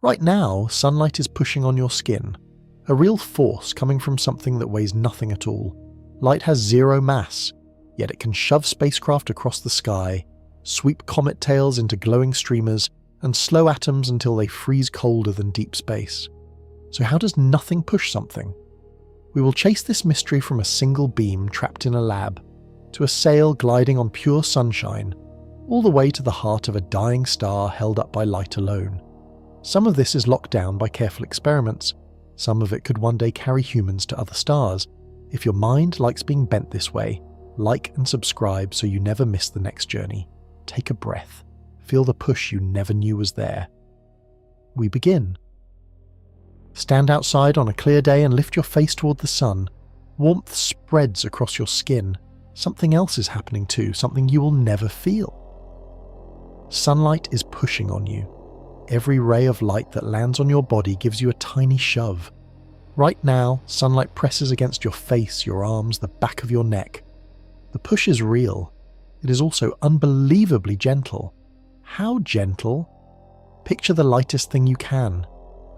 Right now, sunlight is pushing on your skin, a real force coming from something that weighs nothing at all. Light has zero mass, yet it can shove spacecraft across the sky, sweep comet tails into glowing streamers, and slow atoms until they freeze colder than deep space. So how does nothing push something? We will chase this mystery from a single beam trapped in a lab, to a sail gliding on pure sunshine, all the way to the heart of a dying star held up by light alone. Some of this is locked down by careful experiments. Some of it could one day carry humans to other stars. If your mind likes being bent this way, like and subscribe so you never miss the next journey. Take a breath. Feel the push you never knew was there. We begin. Stand outside on a clear day and lift your face toward the sun. Warmth spreads across your skin. Something else is happening too, something you will never feel. Sunlight is pushing on you. Every ray of light that lands on your body gives you a tiny shove. Right now, sunlight presses against your face, your arms, the back of your neck. The push is real. It is also unbelievably gentle. How gentle? Picture the lightest thing you can,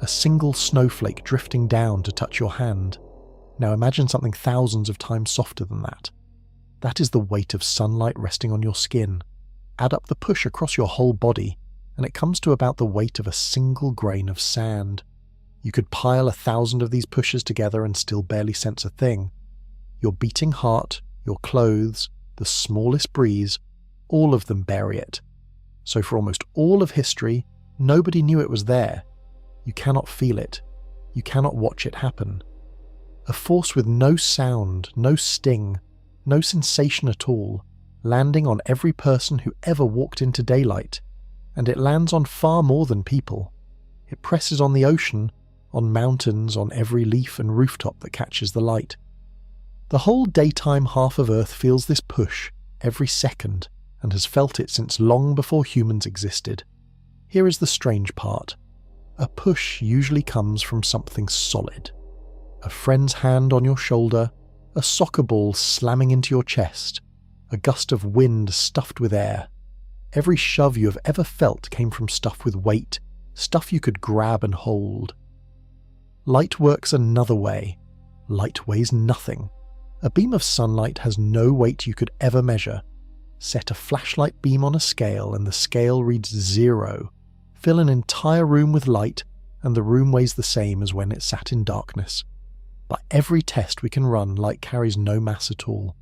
a single snowflake drifting down to touch your hand. Now imagine something thousands of times softer than that. That is the weight of sunlight resting on your skin. Add up the push across your whole body, and it comes to about the weight of a single grain of sand. You could pile 1,000 of these pushes together and still barely sense a thing. Your beating heart, your clothes, the smallest breeze, all of them bury it. So for almost all of history, nobody knew it was there. You cannot feel it. You cannot watch it happen. A force with no sound, no sting, no sensation at all, landing on every person who ever walked into daylight. And it lands on far more than people. It presses on the ocean, on mountains, on every leaf and rooftop that catches the light. The whole daytime half of Earth feels this push every second and has felt it since long before humans existed. Here is the strange part. A push usually comes from something solid. A friend's hand on your shoulder, a soccer ball slamming into your chest, a gust of wind stuffed with air. Every shove you have ever felt came from stuff with weight, stuff you could grab and hold. Light works another way. Light weighs nothing. A beam of sunlight has no weight you could ever measure. Set a flashlight beam on a scale and the scale reads 0. Fill an entire room with light and the room weighs the same as when it sat in darkness. By every test we can run, light carries no mass at all.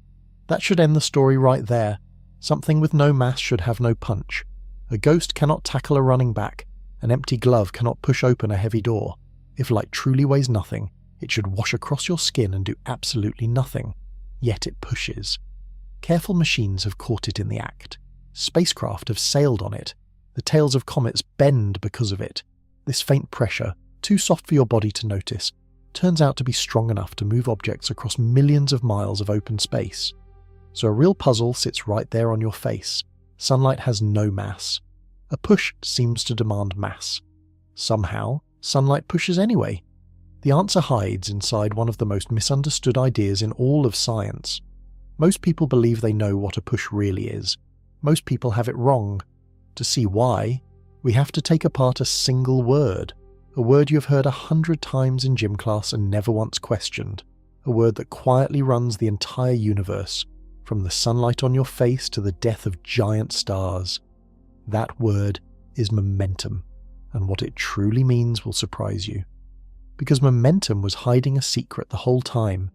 That should end the story right there. Something with no mass should have no punch. A ghost cannot tackle a running back. An empty glove cannot push open a heavy door. If light truly weighs nothing, it should wash across your skin and do absolutely nothing. Yet it pushes. Careful machines have caught it in the act. Spacecraft have sailed on it. The tails of comets bend because of it. This faint pressure, too soft for your body to notice, turns out to be strong enough to move objects across millions of miles of open space. So a real puzzle sits right there on your face. Sunlight has no mass. A push seems to demand mass. Somehow, sunlight pushes anyway. The answer hides inside one of the most misunderstood ideas in all of science. Most people believe they know what a push really is. Most people have it wrong. To see why, we have to take apart a single word. A word you have heard 100 times in gym class and never once questioned. A word that quietly runs the entire universe, from the sunlight on your face to the death of giant stars. That word is momentum, and what it truly means will surprise you. Because momentum was hiding a secret the whole time.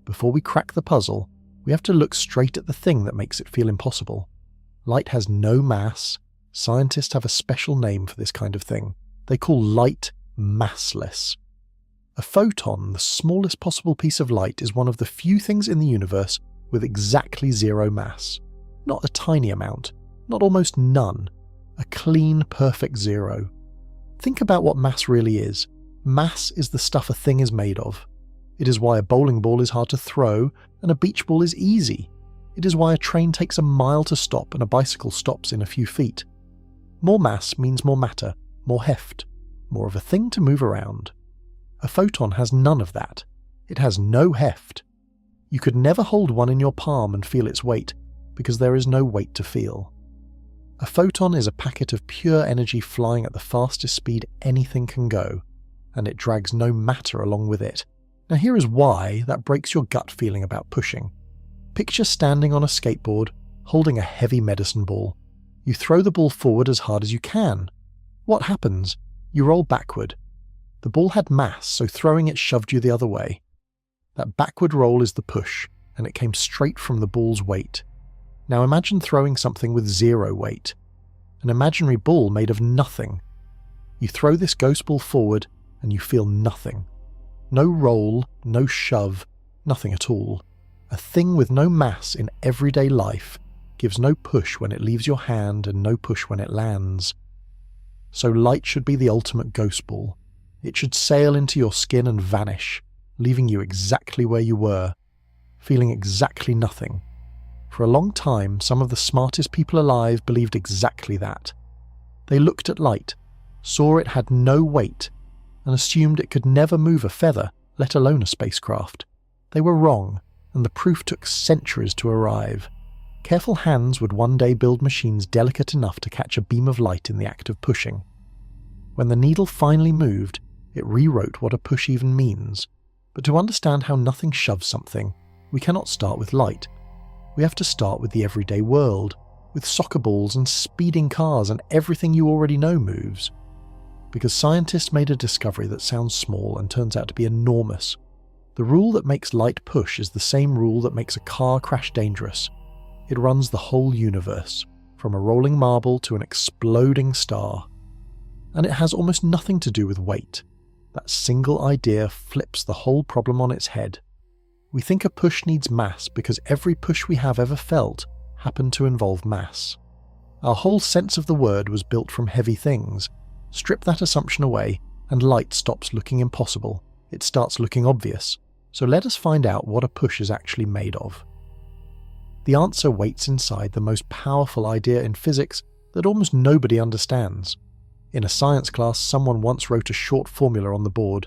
Before we crack the puzzle, we have to look straight at the thing that makes it feel impossible. Light has no mass. Scientists have a special name for this kind of thing. They call light massless. A photon, the smallest possible piece of light, is one of the few things in the universe with exactly 0 mass. Not a tiny amount, not almost none. A clean, perfect 0. Think about what mass really is. Mass is the stuff a thing is made of. It is why a bowling ball is hard to throw and a beach ball is easy. It is why a train takes a mile to stop and a bicycle stops in a few feet. More mass means more matter, more heft, more of a thing to move around. A photon has none of that. It has no heft. You could never hold one in your palm and feel its weight, because there is no weight to feel. A photon is a packet of pure energy flying at the fastest speed anything can go, and it drags no matter along with it. Now here is why that breaks your gut feeling about pushing. Picture standing on a skateboard, holding a heavy medicine ball. You throw the ball forward as hard as you can. What happens? You roll backward. The ball had mass, so throwing it shoved you the other way. That backward roll is the push, and it came straight from the ball's weight. Now imagine throwing something with zero weight. An imaginary ball made of nothing. You throw this ghost ball forward, and you feel nothing. No roll, no shove, nothing at all. A thing with no mass in everyday life gives no push when it leaves your hand and no push when it lands. So light should be the ultimate ghost ball. It should sail into your skin and vanish, leaving you exactly where you were, feeling exactly nothing. For a long time, some of the smartest people alive believed exactly that. They looked at light, saw it had no weight, and assumed it could never move a feather, let alone a spacecraft. They were wrong, and the proof took centuries to arrive. Careful hands would one day build machines delicate enough to catch a beam of light in the act of pushing. When the needle finally moved, it rewrote what a push even means. But to understand how nothing shoves something, we cannot start with light. We have to start with the everyday world, with soccer balls and speeding cars and everything you already know moves. Because scientists made a discovery that sounds small and turns out to be enormous. The rule that makes light push is the same rule that makes a car crash dangerous. It runs the whole universe, from a rolling marble to an exploding star. And it has almost nothing to do with weight. That single idea flips the whole problem on its head. We think a push needs mass because every push we have ever felt happened to involve mass. Our whole sense of the word was built from heavy things. Strip that assumption away, and light stops looking impossible. It starts looking obvious. So let us find out what a push is actually made of. The answer waits inside the most powerful idea in physics that almost nobody understands. In a science class, someone once wrote a short formula on the board.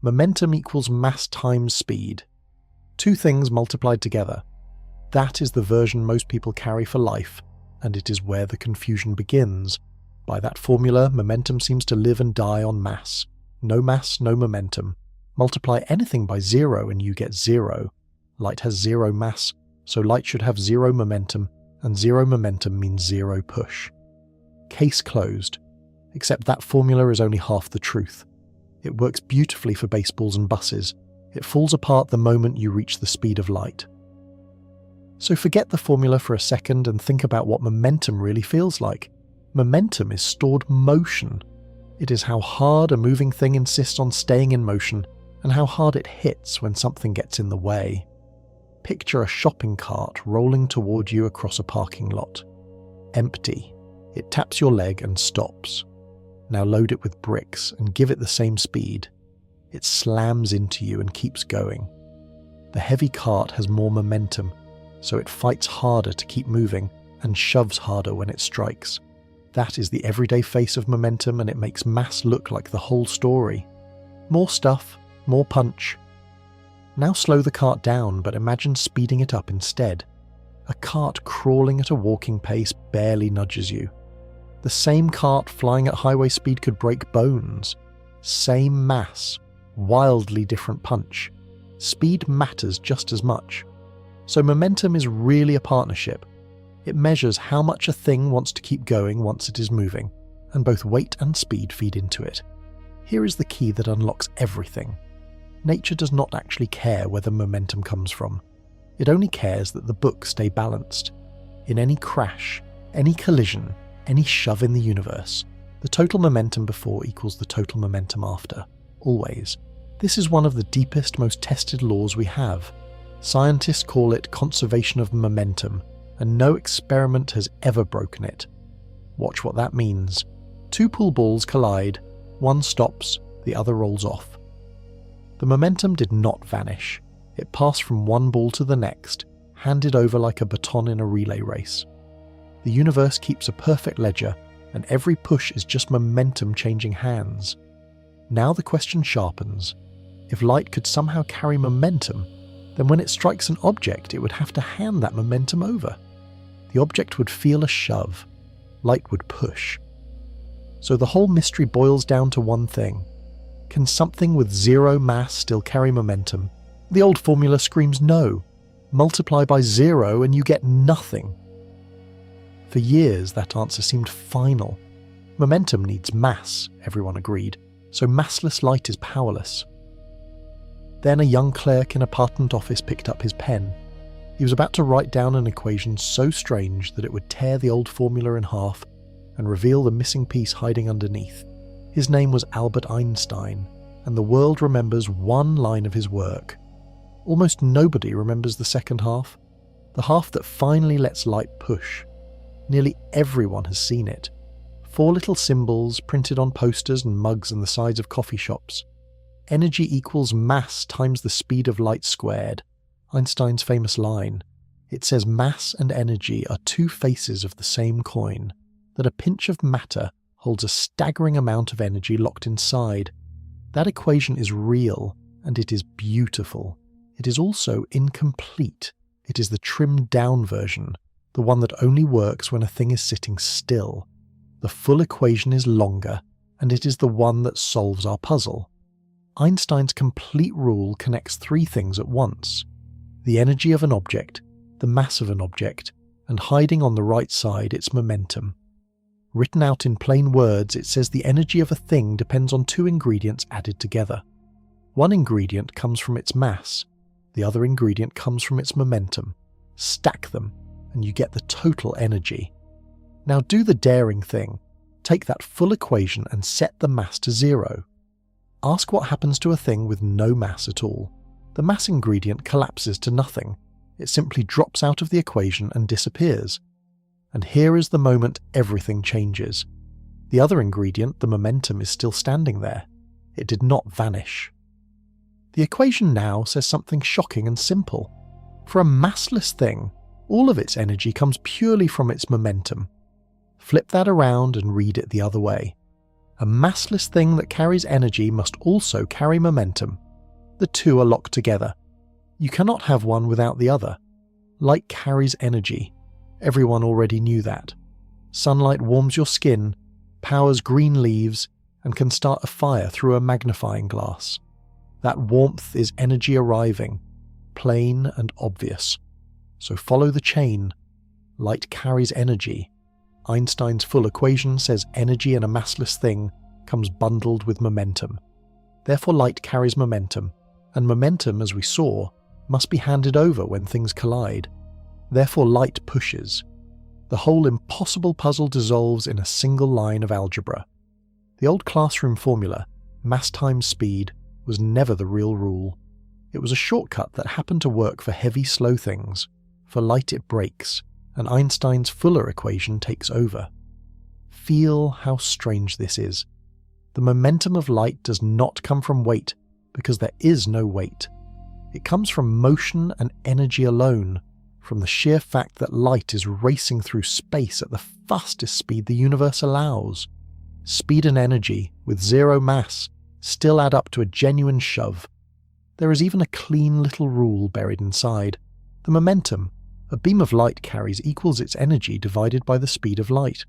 Momentum equals mass times speed. Two things multiplied together. That is the version most people carry for life, and it is where the confusion begins. By that formula, momentum seems to live and die on mass. No mass, no momentum. Multiply anything by zero and you get zero. Light has zero mass, so light should have zero momentum, and zero momentum means zero push. Case closed. Except that formula is only half the truth. It works beautifully for baseballs and buses. It falls apart the moment you reach the speed of light. So forget the formula for a second and think about what momentum really feels like. Momentum is stored motion. It is how hard a moving thing insists on staying in motion and how hard it hits when something gets in the way. Picture a shopping cart rolling toward you across a parking lot. Empty. It taps your leg and stops. Now load it with bricks and give it the same speed. It slams into you and keeps going. The heavy cart has more momentum, so it fights harder to keep moving and shoves harder when it strikes. That is the everyday face of momentum, and it makes mass look like the whole story. More stuff, more punch. Now slow the cart down, but imagine speeding it up instead. A cart crawling at a walking pace barely nudges you. The same cart flying at highway speed could break bones. Same mass, wildly different punch. Speed matters just as much. So momentum is really a partnership. It measures how much a thing wants to keep going once it is moving, and both weight and speed feed into it. Here is the key that unlocks everything. Nature does not actually care where the momentum comes from. It only cares that the books stay balanced. In any crash, any collision, any shove in the universe, the total momentum before equals the total momentum after. Always. This is one of the deepest, most tested laws we have. Scientists call it conservation of momentum, and no experiment has ever broken it. Watch what that means. Two pool balls collide, one stops, the other rolls off. The momentum did not vanish. It passed from one ball to the next, handed over like a baton in a relay race. The universe keeps a perfect ledger, and every push is just momentum changing hands. Now the question sharpens. If light could somehow carry momentum, then when it strikes an object, it would have to hand that momentum over. The object would feel a shove. light would push. So the whole mystery boils down to one thing. Can something with zero mass still carry momentum? The old formula screams no. Multiply by zero and you get nothing. For years, that answer seemed final. Momentum needs mass, everyone agreed, so massless light is powerless. Then a young clerk in a patent office picked up his pen. He was about to write down an equation so strange that it would tear the old formula in half and reveal the missing piece hiding underneath. His name was Albert Einstein, and the world remembers one line of his work. Almost nobody remembers the second half, the half that finally lets light push. Nearly everyone has seen it. 4 little symbols printed on posters and mugs on the sides of coffee shops. Energy equals mass times the speed of light squared. Einstein's famous line. It says mass and energy are 2 faces of the same coin, that a pinch of matter holds a staggering amount of energy locked inside. That equation is real, and it is beautiful. It is also incomplete. It is the trimmed-down version, the one that only works when a thing is sitting still. The full equation is longer, and it is the one that solves our puzzle. Einstein's complete rule connects 3 things at once: the energy of an object, the mass of an object, and hiding on the right side its momentum. Written out in plain words, it says the energy of a thing depends on 2 ingredients added together. One ingredient comes from its mass, the other ingredient comes from its momentum. Stack them, and you get the total energy. Now do the daring thing. Take that full equation and set the mass to 0. Ask what happens to a thing with no mass at all. The mass ingredient collapses to nothing. It simply drops out of the equation and disappears. And here is the moment everything changes. The other ingredient, the momentum, is still standing there. It did not vanish. The equation now says something shocking and simple. For a massless thing, all of its energy comes purely from its momentum. Flip that around and read it the other way. A massless thing that carries energy must also carry momentum. The 2 are locked together. You cannot have one without the other. Light carries energy. Everyone already knew that. Sunlight warms your skin, powers green leaves, and can start a fire through a magnifying glass. That warmth is energy arriving, plain and obvious. So follow the chain. Light carries energy. Einstein's full equation says energy in a massless thing comes bundled with momentum. Therefore light carries momentum, and momentum, as we saw, must be handed over when things collide. Therefore light pushes. The whole impossible puzzle dissolves in a single line of algebra. The old classroom formula, mass times speed, was never the real rule. It was a shortcut that happened to work for heavy, slow things. For light it breaks, and Einstein's fuller equation takes over. Feel how strange this is. The momentum of light does not come from weight, because there is no weight. It comes from motion and energy alone, from the sheer fact that light is racing through space at the fastest speed the universe allows. Speed and energy, with 0 mass, still add up to a genuine shove. There is even a clean little rule buried inside. The momentum a beam of light carries equals its energy divided by the speed of light.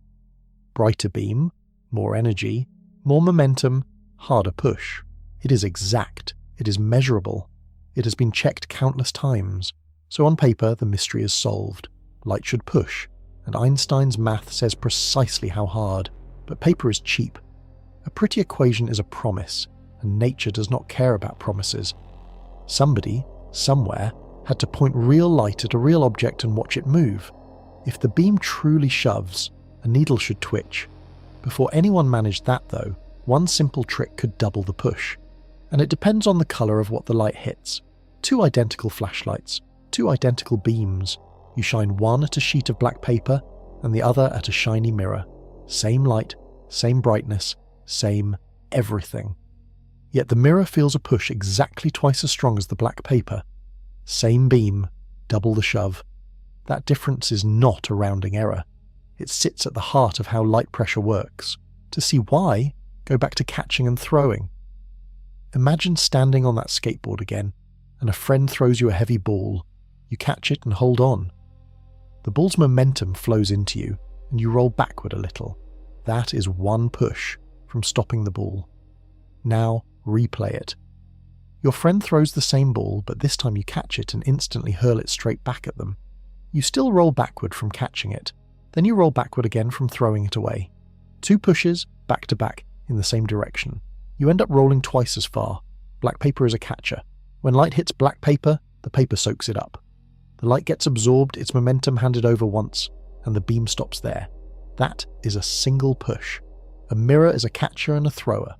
Brighter beam, more energy, more momentum, harder push. It is exact. It is measurable. It has been checked countless times. So on paper, the mystery is solved. Light should push, and Einstein's math says precisely how hard. But paper is cheap. A pretty equation is a promise, and nature does not care about promises. Somebody, somewhere, had to point real light at a real object and watch it move. If the beam truly shoves, a needle should twitch. Before anyone managed that, though, one simple trick could double the push. And it depends on the colour of what the light hits. 2 identical flashlights, 2 identical beams. You shine one at a sheet of black paper, and the other at a shiny mirror. Same light, same brightness, same everything. Yet the mirror feels a push exactly twice as strong as the black paper. Same beam, double the shove. That difference is not a rounding error. It sits at the heart of how light pressure works. To see why, go back to catching and throwing. Imagine standing on that skateboard again, and a friend throws you a heavy ball. You catch it and hold on. The ball's momentum flows into you, and you roll backward a little. That is one push from stopping the ball. Now replay it. Your friend throws the same ball, but this time you catch it and instantly hurl it straight back at them. You still roll backward from catching it, then you roll backward again from throwing it away. 2 pushes, back to back, in the same direction. You end up rolling twice as far. Black paper is a catcher. When light hits black paper, the paper soaks it up. The light gets absorbed, its momentum handed over once, and the beam stops there. That is a single push. A mirror is a catcher and a thrower.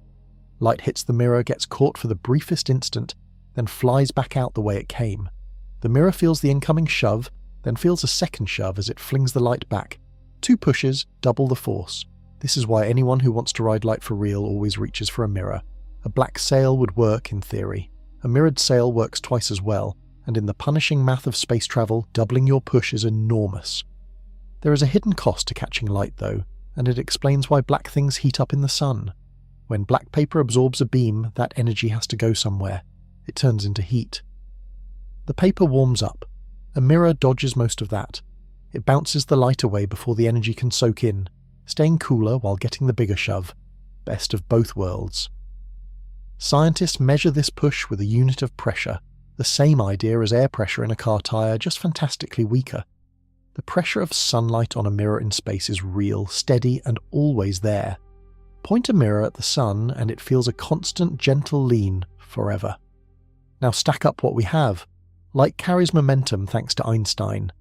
Light hits the mirror, gets caught for the briefest instant, then flies back out the way it came. The mirror feels the incoming shove, then feels a second shove as it flings the light back. 2 pushes, double the force. This is why anyone who wants to ride light for real always reaches for a mirror. A black sail would work in theory. A mirrored sail works twice as well, and in the punishing math of space travel, doubling your push is enormous. There is a hidden cost to catching light though, and it explains why black things heat up in the sun. When black paper absorbs a beam, that energy has to go somewhere. It turns into heat. The paper warms up. A mirror dodges most of that. It bounces the light away before the energy can soak in, staying cooler while getting the bigger shove. Best of both worlds. Scientists measure this push with a unit of pressure, the same idea as air pressure in a car tyre, just fantastically weaker. The pressure of sunlight on a mirror in space is real, steady, and always there. Point a mirror at the sun and it feels a constant, gentle lean forever. Now stack up what we have. Light carries momentum thanks to Einstein.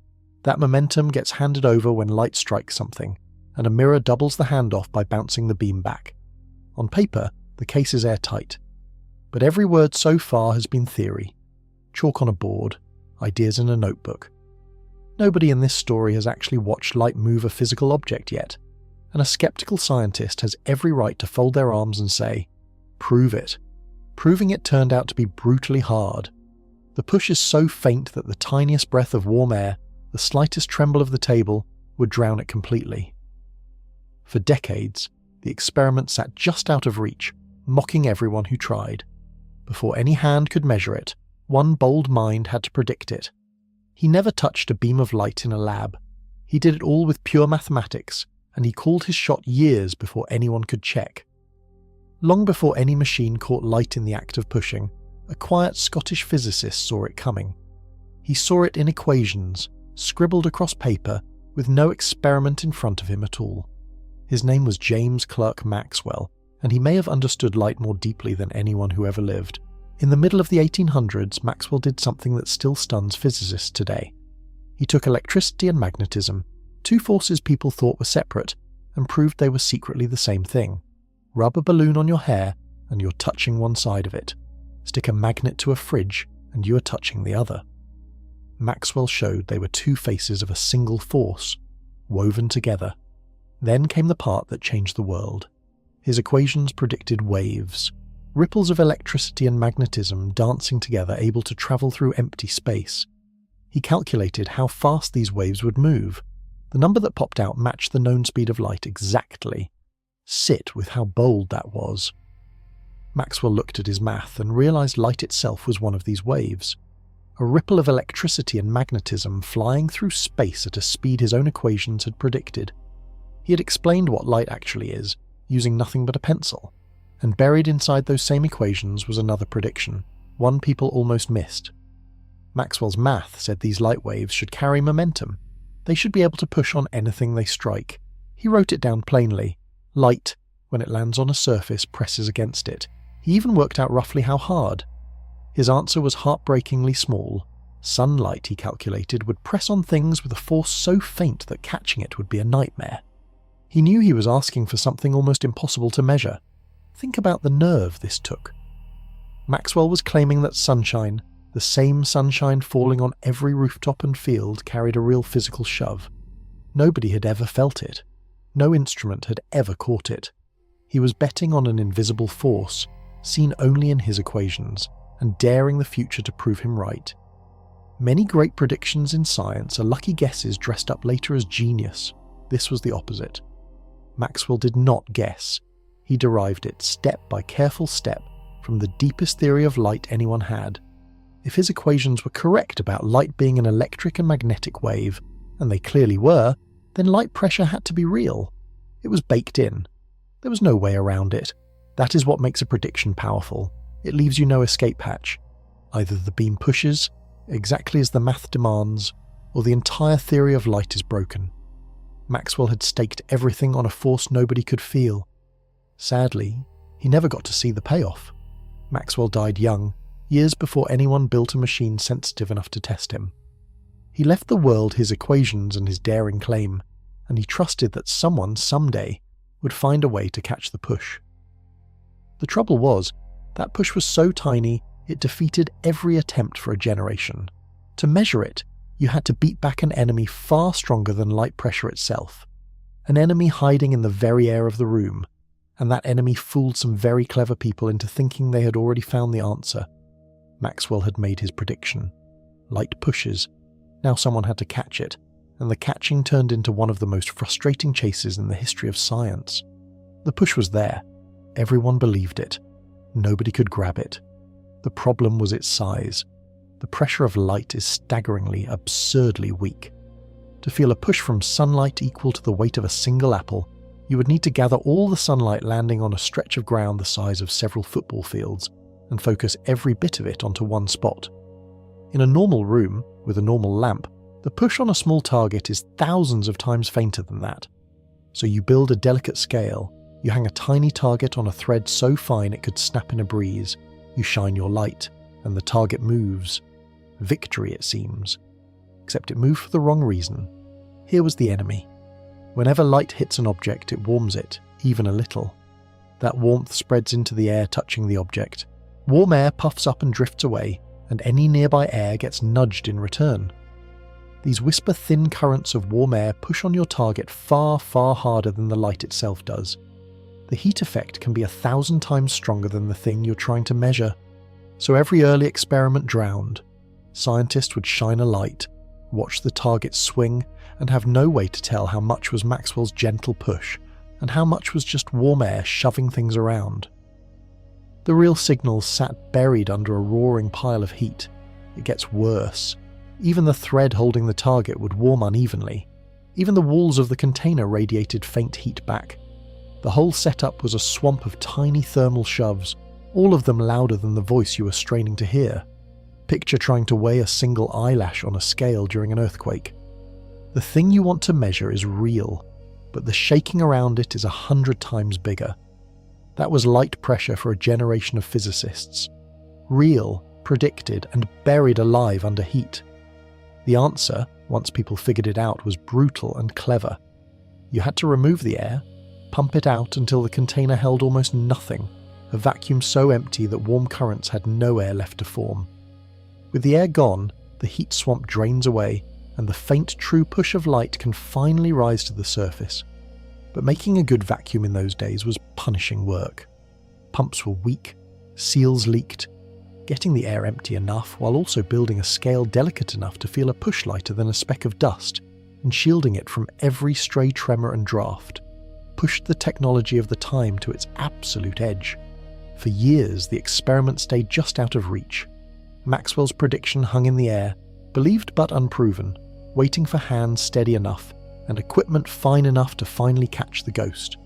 That momentum gets handed over when light strikes something, and a mirror doubles the handoff by bouncing the beam back. On paper, the case is airtight. But every word so far has been theory. Chalk on a board, ideas in a notebook. Nobody in this story has actually watched light move a physical object yet, and a skeptical scientist has every right to fold their arms and say, "Prove it." Proving it turned out to be brutally hard. The push is so faint that the tiniest breath of warm air, the slightest tremble of the table, would drown it completely. For decades, the experiment sat just out of reach, mocking everyone who tried. Before any hand could measure it, one bold mind had to predict it. He never touched a beam of light in a lab. He did it all with pure mathematics, and he called his shot years before anyone could check. Long before any machine caught light in the act of pushing, a quiet Scottish physicist saw it coming. He saw it in equations, scribbled across paper, with no experiment in front of him at all. His name was James Clerk Maxwell, and he may have understood light more deeply than anyone who ever lived. In the middle of the 1800s, Maxwell did something that still stuns physicists today. He took electricity and magnetism, 2 forces people thought were separate, and proved they were secretly the same thing. Rub a balloon on your hair, and you're touching one side of it. Stick a magnet to a fridge, and you are touching the other. Maxwell showed they were 2 faces of a single force, woven together. Then came the part that changed the world. His equations predicted waves, ripples of electricity and magnetism dancing together, able to travel through empty space. He calculated how fast these waves would move. The number that popped out matched the known speed of light exactly. Sit with how bold that was. Maxwell looked at his math and realized light itself was one of these waves. A ripple of electricity and magnetism flying through space at a speed his own equations had predicted. He had explained what light actually is, using nothing but a pencil. And buried inside those same equations was another prediction, one people almost missed. Maxwell's math said these light waves should carry momentum. They should be able to push on anything they strike. He wrote it down plainly. Light, when it lands on a surface, presses against it. He even worked out roughly how hard. His answer was heartbreakingly small. Sunlight, he calculated, would press on things with a force so faint that catching it would be a nightmare. He knew he was asking for something almost impossible to measure. Think about the nerve this took. Maxwell was claiming that sunshine, the same sunshine falling on every rooftop and field, carried a real physical shove. Nobody had ever felt it. No instrument had ever caught it. He was betting on an invisible force, seen only in his equations, and daring the future to prove him right. Many great predictions in science are lucky guesses dressed up later as genius. This was the opposite. Maxwell did not guess. He derived it step by careful step from the deepest theory of light anyone had. If his equations were correct about light being an electric and magnetic wave, and they clearly were, then light pressure had to be real. It was baked in. There was no way around it. That is what makes a prediction powerful. It leaves you no escape hatch. Either the beam pushes, exactly as the math demands, or the entire theory of light is broken. Maxwell had staked everything on a force nobody could feel. Sadly, he never got to see the payoff. Maxwell died young, years before anyone built a machine sensitive enough to test him. He left the world his equations and his daring claim, and he trusted that someone someday would find a way to catch the push. The trouble was, that push was so tiny it defeated every attempt for a generation. To measure it, you had to beat back an enemy far stronger than light pressure itself. An enemy hiding in the very air of the room, and that enemy fooled some very clever people into thinking they had already found the answer. Maxwell had made his prediction. Light pushes. Now someone had to catch it, and the catching turned into one of the most frustrating chases in the history of science. The push was there. Everyone believed it. Nobody could grab it. The problem was its size. The pressure of light is staggeringly, absurdly weak. To feel a push from sunlight equal to the weight of a single apple, you would need to gather all the sunlight landing on a stretch of ground the size of several football fields and focus every bit of it onto one spot. In a normal room, with a normal lamp, the push on a small target is thousands of times fainter than that. So you build a delicate scale, you hang a tiny target on a thread so fine it could snap in a breeze, you shine your light, and the target moves. Victory, it seems. Except it moved for the wrong reason. Here was the enemy. Whenever light hits an object, it warms it, even a little. That warmth spreads into the air touching the object. Warm air puffs up and drifts away, and any nearby air gets nudged in return. These whisper-thin currents of warm air push on your target far, far harder than the light itself does. The heat effect can be 1,000 times stronger than the thing you're trying to measure. So every early experiment drowned. Scientists would shine a light, watch the target swing, and have no way to tell how much was Maxwell's gentle push and how much was just warm air shoving things around. The real signal sat buried under a roaring pile of heat. It gets worse. Even the thread holding the target would warm unevenly. Even the walls of the container radiated faint heat back. The whole setup was a swamp of tiny thermal shoves, all of them louder than the voice you were straining to hear. Picture trying to weigh a single eyelash on a scale during an earthquake. The thing you want to measure is real, but the shaking around it is 100 times bigger. That was light pressure for a generation of physicists. Real, predicted, and buried alive under heat. The answer, once people figured it out, was brutal and clever. You had to remove the air, pump it out until the container held almost nothing, a vacuum so empty that warm currents had no air left to form. With the air gone, the heat swamp drains away, and the faint true push of light can finally rise to the surface. But making a good vacuum in those days was punishing work. Pumps were weak, seals leaked. Getting the air empty enough while also building a scale delicate enough to feel a push lighter than a speck of dust, and shielding it from every stray tremor and draft, pushed the technology of the time to its absolute edge. For years, the experiment stayed just out of reach. Maxwell's prediction hung in the air, believed but unproven, waiting for hands steady enough and equipment fine enough to finally catch the ghost.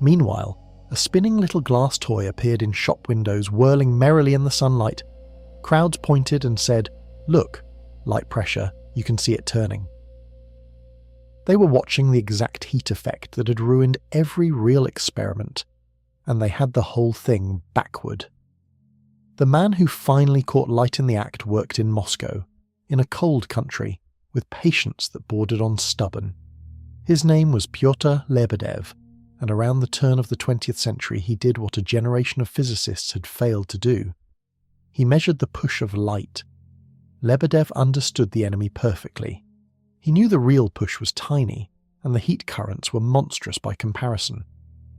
Meanwhile, a spinning little glass toy appeared in shop windows, whirling merrily in the sunlight. Crowds pointed and said, "Look, light pressure, you can see it turning." They were watching the exact heat effect that had ruined every real experiment, and they had the whole thing backward. The man who finally caught light in the act worked in Moscow, in a cold country, with patience that bordered on stubborn. His name was Pyotr Lebedev, and around the turn of the 20th century he did what a generation of physicists had failed to do. He measured the push of light. Lebedev understood the enemy perfectly. He knew the real push was tiny, and the heat currents were monstrous by comparison.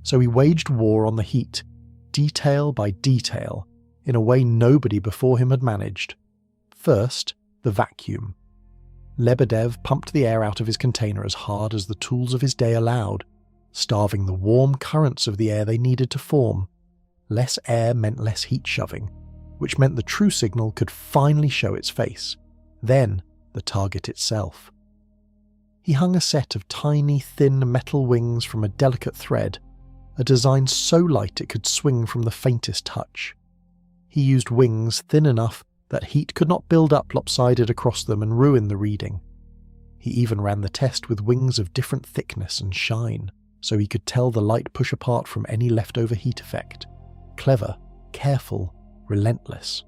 So he waged war on the heat, detail by detail, in a way nobody before him had managed. First, the vacuum. Lebedev pumped the air out of his container as hard as the tools of his day allowed, starving the warm currents of the air they needed to form. Less air meant less heat shoving, which meant the true signal could finally show its face. Then, the target itself. He hung a set of tiny, thin metal wings from a delicate thread, a design so light it could swing from the faintest touch. He used wings thin enough that heat could not build up lopsided across them and ruin the reading. He even ran the test with wings of different thickness and shine, so he could tell the light push apart from any leftover heat effect. Clever, careful, relentless.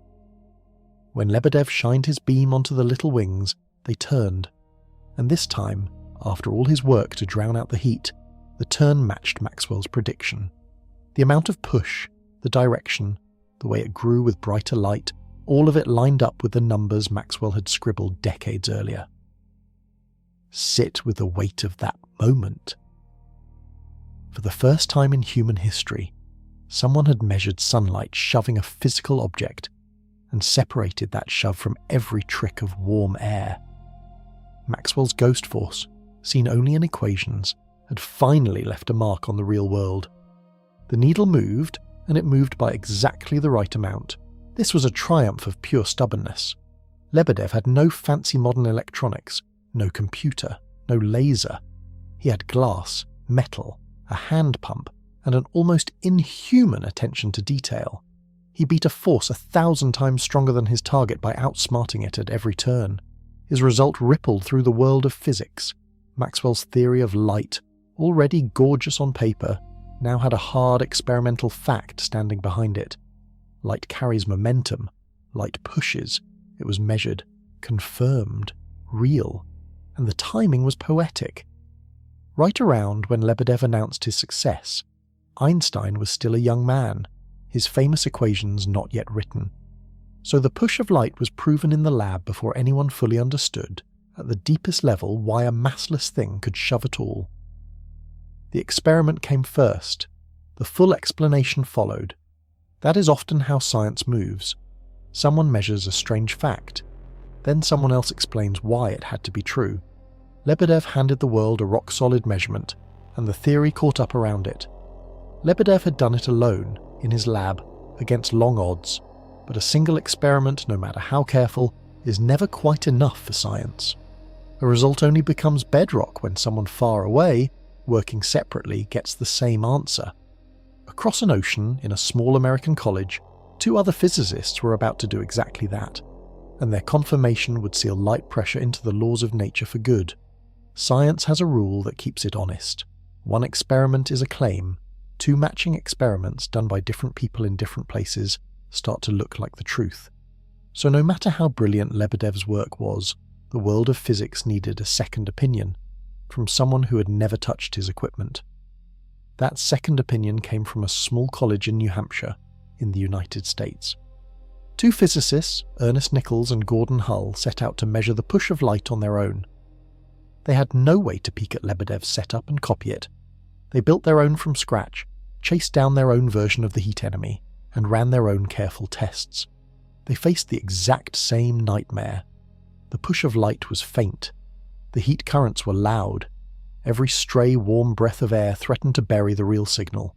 When Lebedev shined his beam onto the little wings, they turned, and this time, after all his work to drown out the heat, the turn matched Maxwell's prediction. The amount of push, the direction, the way it grew with brighter light, all of it lined up with the numbers Maxwell had scribbled decades earlier. Sit with the weight of that moment. For the first time in human history, someone had measured sunlight shoving a physical object and separated that shove from every trick of warm air. Maxwell's ghost force, seen only in equations, had finally left a mark on the real world. The needle moved, and it moved by exactly the right amount. This was a triumph of pure stubbornness. Lebedev had no fancy modern electronics, no computer, no laser. He had glass, metal, a hand pump, and an almost inhuman attention to detail. He beat a force 1,000 times stronger than his target by outsmarting it at every turn. His result rippled through the world of physics. Maxwell's theory of light, already gorgeous on paper, now had a hard experimental fact standing behind it. Light carries momentum. Light pushes. It was measured, confirmed, real, and the timing was poetic. Right around when Lebedev announced his success, Einstein was still a young man, his famous equations not yet written. So the push of light was proven in the lab before anyone fully understood, at the deepest level, why a massless thing could shove at all. The experiment came first. The full explanation followed. That is often how science moves. Someone measures a strange fact. Then someone else explains why it had to be true. Lebedev handed the world a rock-solid measurement, and the theory caught up around it. Lebedev had done it alone, in his lab, against long odds, but a single experiment, no matter how careful, is never quite enough for science. A result only becomes bedrock when someone far away, working separately, gets the same answer. Across an ocean, in a small American college, 2 other physicists were about to do exactly that, and their confirmation would seal light pressure into the laws of nature for good. Science has a rule that keeps it honest. 1 experiment is a claim. 2 matching experiments done by different people in different places start to look like the truth. So no matter how brilliant Lebedev's work was, the world of physics needed a second opinion, from someone who had never touched his equipment. That second opinion came from a small college in New Hampshire, in the United States. 2 physicists, Ernest Nichols and Gordon Hull, set out to measure the push of light on their own. They had no way to peek at Lebedev's setup and copy it. They built their own from scratch, chased down their own version of the heat enemy, and ran their own careful tests. They faced the exact same nightmare. The push of light was faint. The heat currents were loud. Every stray warm breath of air threatened to bury the real signal.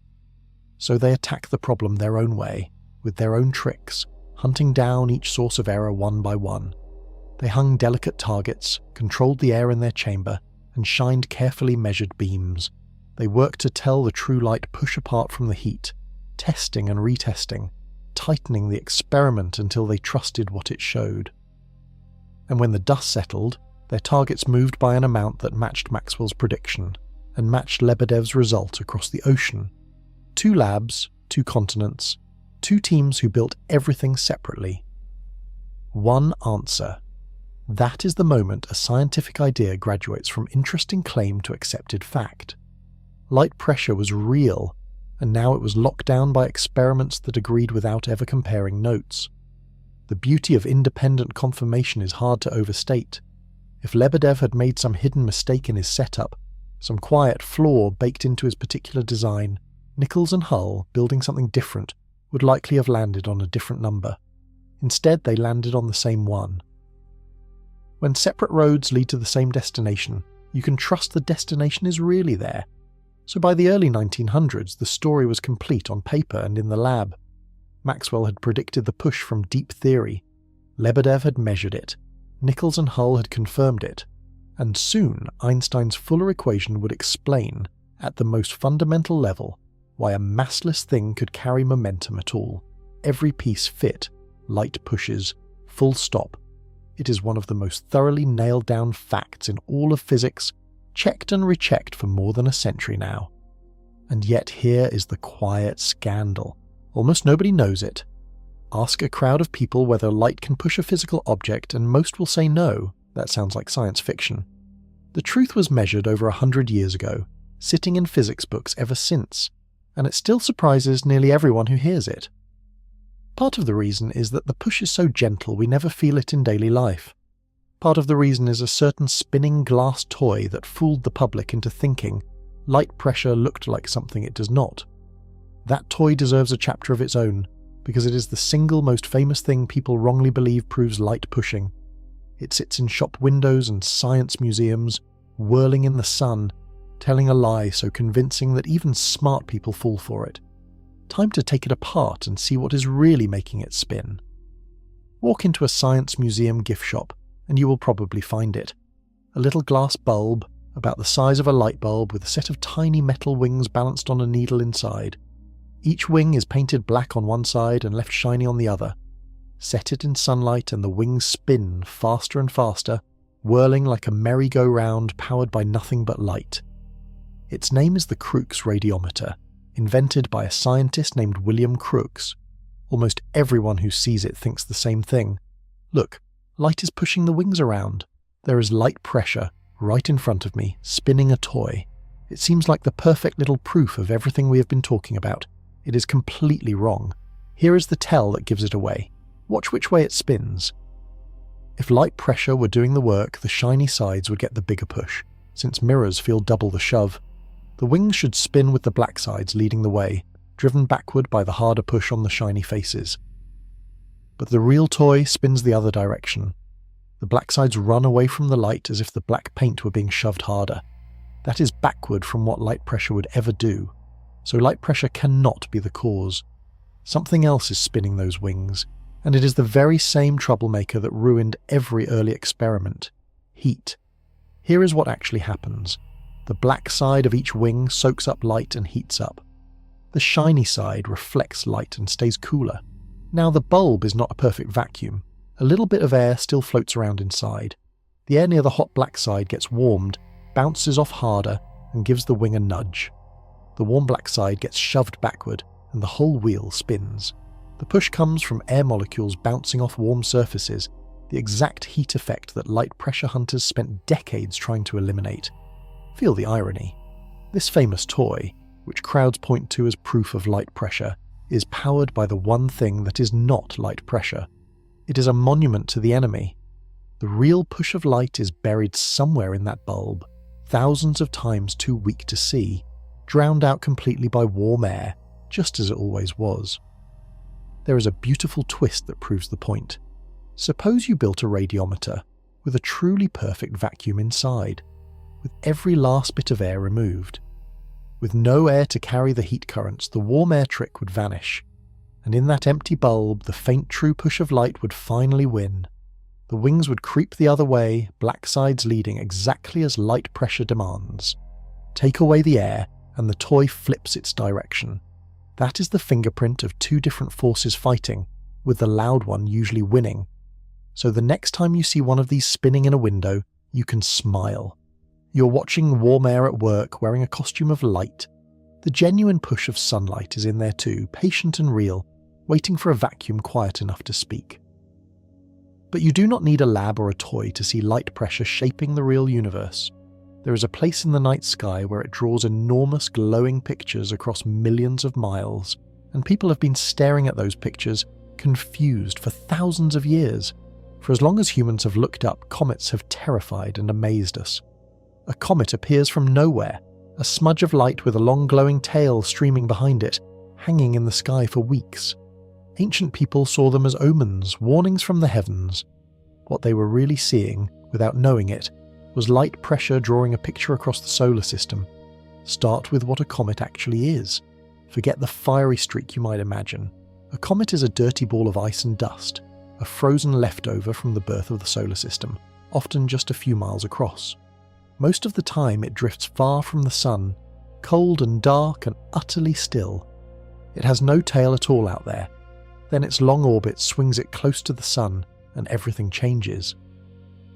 So they attacked the problem their own way, with their own tricks, hunting down each source of error one by one. They hung delicate targets, controlled the air in their chamber, and shined carefully measured beams. They worked to tell the true light push apart from the heat, testing and retesting, tightening the experiment until they trusted what it showed. And when the dust settled, their targets moved by an amount that matched Maxwell's prediction, and matched Lebedev's result across the ocean. 2 labs, 2 continents, 2 teams who built everything separately. 1 answer. That is the moment a scientific idea graduates from interesting claim to accepted fact. Light pressure was real, and now it was locked down by experiments that agreed without ever comparing notes. The beauty of independent confirmation is hard to overstate. If Lebedev had made some hidden mistake in his setup, some quiet flaw baked into his particular design, Nichols and Hull, building something different, would likely have landed on a different number. Instead, they landed on the same one. When separate roads lead to the same destination, you can trust the destination is really there. So by the early 1900s, the story was complete on paper and in the lab. Maxwell had predicted the push from deep theory. Lebedev had measured it. Nichols and Hull had confirmed it. and soon Einstein's Fuller equation would explain, at the most fundamental level, why a massless thing could carry momentum at all. Every piece fit, light pushes, full stop. It is one of the most thoroughly nailed down facts in all of physics, checked and rechecked for more than a century now. And yet here is the quiet scandal. Almost nobody knows it. Ask a crowd of people whether light can push a physical object and most will say no. That sounds like science fiction. The truth was measured over 100 years ago, sitting in physics books ever since, and it still surprises nearly everyone who hears it. Part of the reason is that the push is so gentle we never feel it in daily life. Part of the reason is a certain spinning glass toy that fooled the public into thinking light pressure looked like something it does not. That toy deserves a chapter of its own, because it is the single most famous thing people wrongly believe proves light pushing. It sits in shop windows and science museums, whirling in the sun, telling a lie so convincing that even smart people fall for it. Time to take it apart and see what is really making it spin. Walk into a science museum gift shop and you will probably find it. A little glass bulb, about the size of a light bulb with a set of tiny metal wings balanced on a needle inside. Each wing is painted black on one side and left shiny on the other. Set it in sunlight and the wings spin faster and faster, whirling like a merry-go-round powered by nothing but light. Its name is the Crookes radiometer, invented by a scientist named William Crookes. Almost everyone who sees it thinks the same thing. Look, light is pushing the wings around. There is light pressure, right in front of me, spinning a toy. It seems like the perfect little proof of everything we have been talking about. It is completely wrong. Here is the tell that gives it away. Watch which way it spins. If light pressure were doing the work, the shiny sides would get the bigger push, since mirrors feel double the shove. The wings should spin with the black sides leading the way, driven backward by the harder push on the shiny faces. But the real toy spins the other direction. The black sides run away from the light as if the black paint were being shoved harder. That is backward from what light pressure would ever do. So light pressure cannot be the cause. Something else is spinning those wings, and it is the very same troublemaker that ruined every early experiment: heat. Here is what actually happens. The black side of each wing soaks up light and heats up. The shiny side reflects light and stays cooler. Now the bulb is not a perfect vacuum. A little bit of air still floats around inside. The air near the hot black side gets warmed, bounces off harder, and gives the wing a nudge. The warm black side gets shoved backward, and the whole wheel spins. The push comes from air molecules bouncing off warm surfaces, the exact heat effect that light pressure hunters spent decades trying to eliminate. Feel the irony. This famous toy, which crowds point to as proof of light pressure, is powered by the one thing that is not light pressure. It is a monument to the enemy. The real push of light is buried somewhere in that bulb, thousands of times too weak to see, drowned out completely by warm air, just as it always was. There is a beautiful twist that proves the point. Suppose you built a radiometer with a truly perfect vacuum inside, with every last bit of air removed. With no air to carry the heat currents, the warm air trick would vanish, and in that empty bulb the faint true push of light would finally win. The wings would creep the other way, black sides leading exactly as light pressure demands. Take away the air, and the toy flips its direction. That is the fingerprint of two different forces fighting, with the loud one usually winning. So the next time you see one of these spinning in a window, you can smile. You're watching warm air at work wearing a costume of light. The genuine push of sunlight is in there too, patient and real, waiting for a vacuum quiet enough to speak. But you do not need a lab or a toy to see light pressure shaping the real universe. There is a place in the night sky where it draws enormous glowing pictures across millions of miles, and people have been staring at those pictures, confused, for thousands of years. For as long as humans have looked up, comets have terrified and amazed us. A comet appears from nowhere, a smudge of light with a long glowing tail streaming behind it, hanging in the sky for weeks. Ancient people saw them as omens, warnings from the heavens. What they were really seeing, without knowing it, was light pressure drawing a picture across the solar system. Start with what a comet actually is. Forget the fiery streak you might imagine. A comet is a dirty ball of ice and dust, a frozen leftover from the birth of the solar system, often just a few miles across. Most of the time it drifts far from the sun, cold and dark and utterly still. It has no tail at all out there. Then its long orbit swings it close to the sun, and everything changes.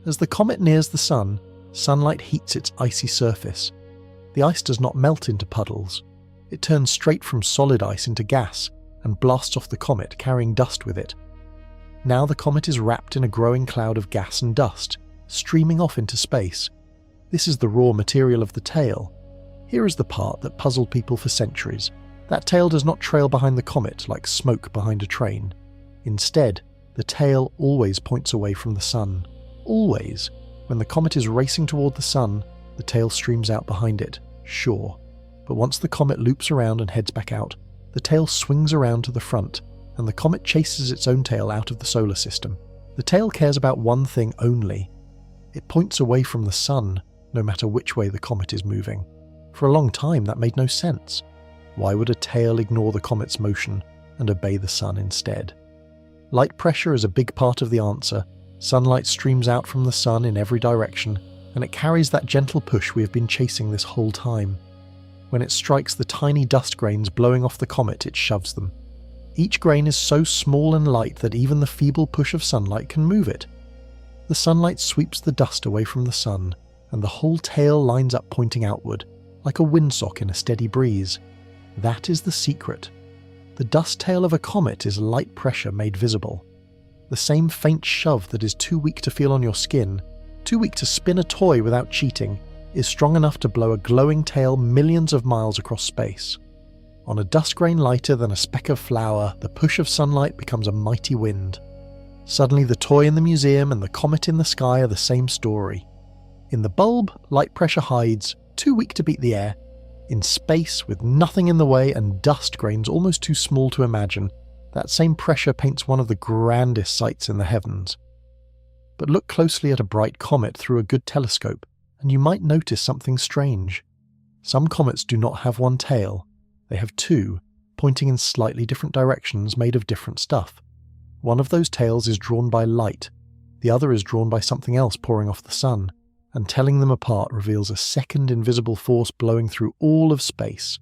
As the comet nears the sun, sunlight heats its icy surface. The ice does not melt into puddles. It turns straight from solid ice into gas and blasts off the comet, carrying dust with it. Now the comet is wrapped in a growing cloud of gas and dust, streaming off into space. This is the raw material of the tail. Here is the part that puzzled people for centuries. That tail does not trail behind the comet like smoke behind a train. Instead, the tail always points away from the sun. Always. When the comet is racing toward the sun, the tail streams out behind it, sure. But once the comet loops around and heads back out, the tail swings around to the front, and the comet chases its own tail out of the solar system. The tail cares about one thing only. It points away from the sun, no matter which way the comet is moving. For a long time, that made no sense. Why would a tail ignore the comet's motion and obey the sun instead? Light pressure is a big part of the answer. Sunlight streams out from the sun in every direction, and it carries that gentle push we have been chasing this whole time. When it strikes the tiny dust grains blowing off the comet, it shoves them. Each grain is so small and light that even the feeble push of sunlight can move it. The sunlight sweeps the dust away from the sun, and the whole tail lines up pointing outward, like a windsock in a steady breeze. That is the secret. The dust tail of a comet is light pressure made visible. The same faint shove that is too weak to feel on your skin, too weak to spin a toy without cheating, is strong enough to blow a glowing tail millions of miles across space. On a dust grain lighter than a speck of flour, the push of sunlight becomes a mighty wind. Suddenly the toy in the museum and the comet in the sky are the same story. In the bulb, light pressure hides, too weak to beat the air. In space, with nothing in the way and dust grains almost too small to imagine, that same pressure paints one of the grandest sights in the heavens. But look closely at a bright comet through a good telescope, and you might notice something strange. Some comets do not have one tail. They have two, pointing in slightly different directions made of different stuff. One of those tails is drawn by light, the other is drawn by something else pouring off the sun, and telling them apart reveals a second invisible force blowing through all of space.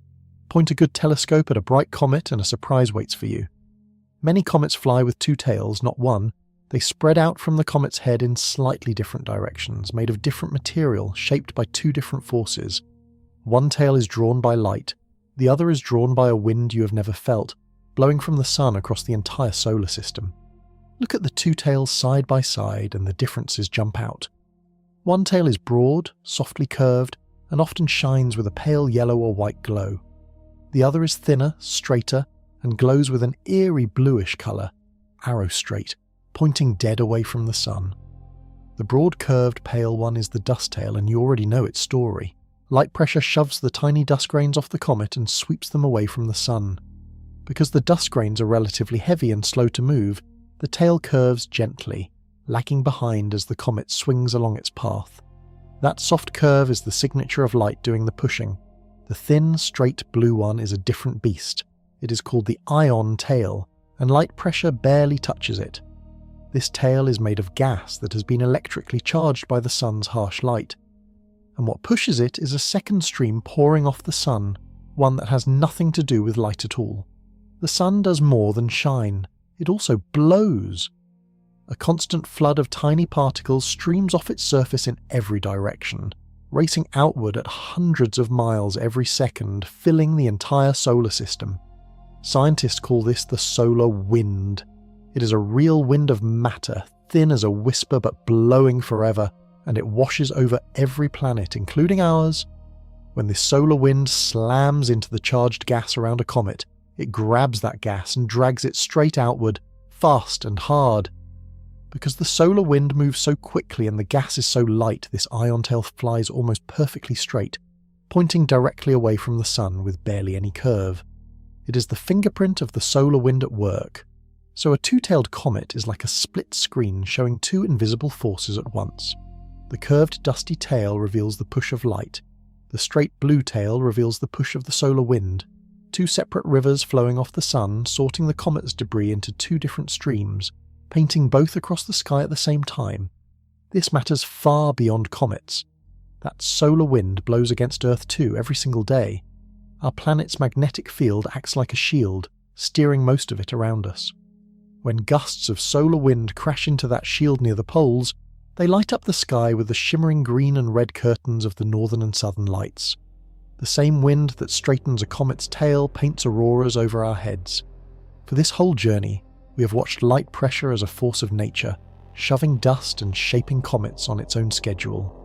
Point a good telescope at a bright comet and a surprise waits for you. Many comets fly with two tails, not one. They spread out from the comet's head in slightly different directions, made of different material, shaped by two different forces. One tail is drawn by light, the other is drawn by a wind you have never felt, blowing from the sun across the entire solar system. Look at the two tails side by side and the differences jump out. One tail is broad, softly curved, and often shines with a pale yellow or white glow. The other is thinner, straighter, and glows with an eerie bluish colour, arrow straight, pointing dead away from the sun. The broad curved pale one is the dust tail, and you already know its story. Light pressure shoves the tiny dust grains off the comet and sweeps them away from the sun. Because the dust grains are relatively heavy and slow to move, the tail curves gently, lagging behind as the comet swings along its path. That soft curve is the signature of light doing the pushing. The thin, straight blue one is a different beast. It is called the ion tail, and light pressure barely touches it. This tail is made of gas that has been electrically charged by the sun's harsh light. And what pushes it is a second stream pouring off the sun, one that has nothing to do with light at all. The sun does more than shine. It also blows. A constant flood of tiny particles streams off its surface in every direction, racing outward at hundreds of miles every second, filling the entire solar system. Scientists call this the solar wind. It is a real wind of matter, thin as a whisper but blowing forever, and it washes over every planet, including ours. When this solar wind slams into the charged gas around a comet, it grabs that gas and drags it straight outward, fast and hard. Because the solar wind moves so quickly and the gas is so light, this ion tail flies almost perfectly straight, pointing directly away from the sun with barely any curve. It is the fingerprint of the solar wind at work. So a two-tailed comet is like a split screen showing two invisible forces at once. The curved dusty tail reveals the push of light. The straight blue tail reveals the push of the solar wind. Two separate rivers flowing off the sun, sorting the comet's debris into two different streams, painting both across the sky at the same time. This matters far beyond comets. That solar wind blows against Earth too every single day. Our planet's magnetic field acts like a shield, steering most of it around us. When gusts of solar wind crash into that shield near the poles, they light up the sky with the shimmering green and red curtains of the northern and southern lights. The same wind that straightens a comet's tail paints auroras over our heads. For this whole journey, we have watched light pressure as a force of nature, shoving dust and shaping comets on its own schedule.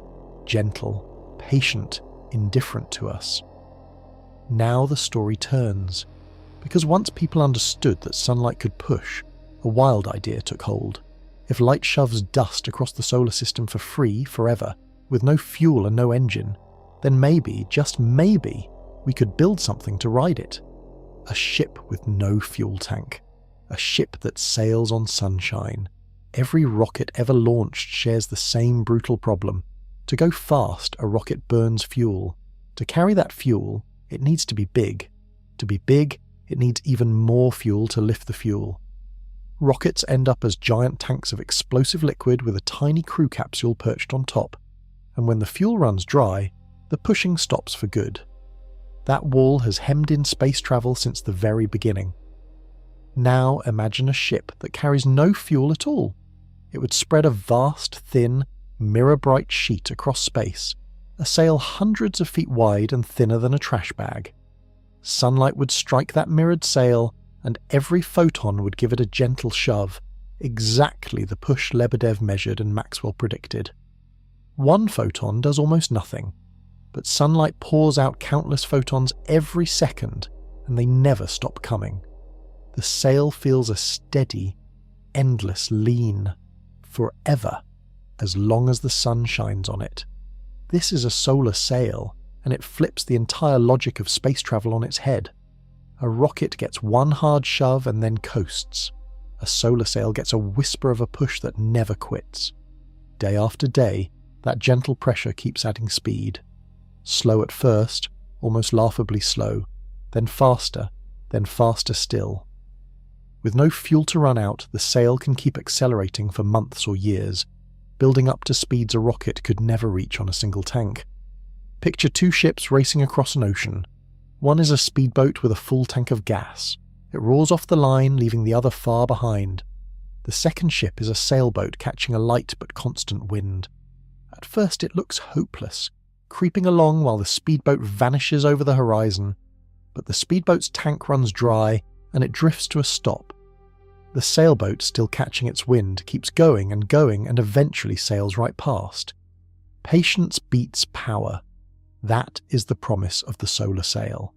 Gentle, patient, indifferent to us. Now the story turns, because once people understood that sunlight could push, a wild idea took hold. If light shoves dust across the solar system for free forever, with no fuel and no engine, then maybe, just maybe, we could build something to ride it. A ship with no fuel tank. A ship that sails on sunshine. Every rocket ever launched shares the same brutal problem. To go fast, a rocket burns fuel. To carry that fuel, it needs to be big. To be big, it needs even more fuel to lift the fuel. Rockets end up as giant tanks of explosive liquid with a tiny crew capsule perched on top, and when the fuel runs dry, the pushing stops for good. That wall has hemmed in space travel since the very beginning. Now imagine a ship that carries no fuel at all. It would spread a vast, thin, mirror-bright sheet across space, a sail hundreds of feet wide and thinner than a trash bag. Sunlight would strike that mirrored sail, and every photon would give it a gentle shove, exactly the push Lebedev measured and Maxwell predicted. One photon does almost nothing, but sunlight pours out countless photons every second, and they never stop coming. The sail feels a steady, endless lean, forever, as long as the sun shines on it. This is a solar sail, and it flips the entire logic of space travel on its head. A rocket gets one hard shove and then coasts. A solar sail gets a whisper of a push that never quits. Day after day, that gentle pressure keeps adding speed. Slow at first, almost laughably slow, then faster still. With no fuel to run out, the sail can keep accelerating for months or years, building up to speeds a rocket could never reach on a single tank. Picture two ships racing across an ocean. One is a speedboat with a full tank of gas. It roars off the line, leaving the other far behind. The second ship is a sailboat catching a light but constant wind. At first it looks hopeless, creeping along while the speedboat vanishes over the horizon. But the speedboat's tank runs dry, and it drifts to a stop. The sailboat, still catching its wind, keeps going and eventually sails right past. Patience beats power. That is the promise of the solar sail.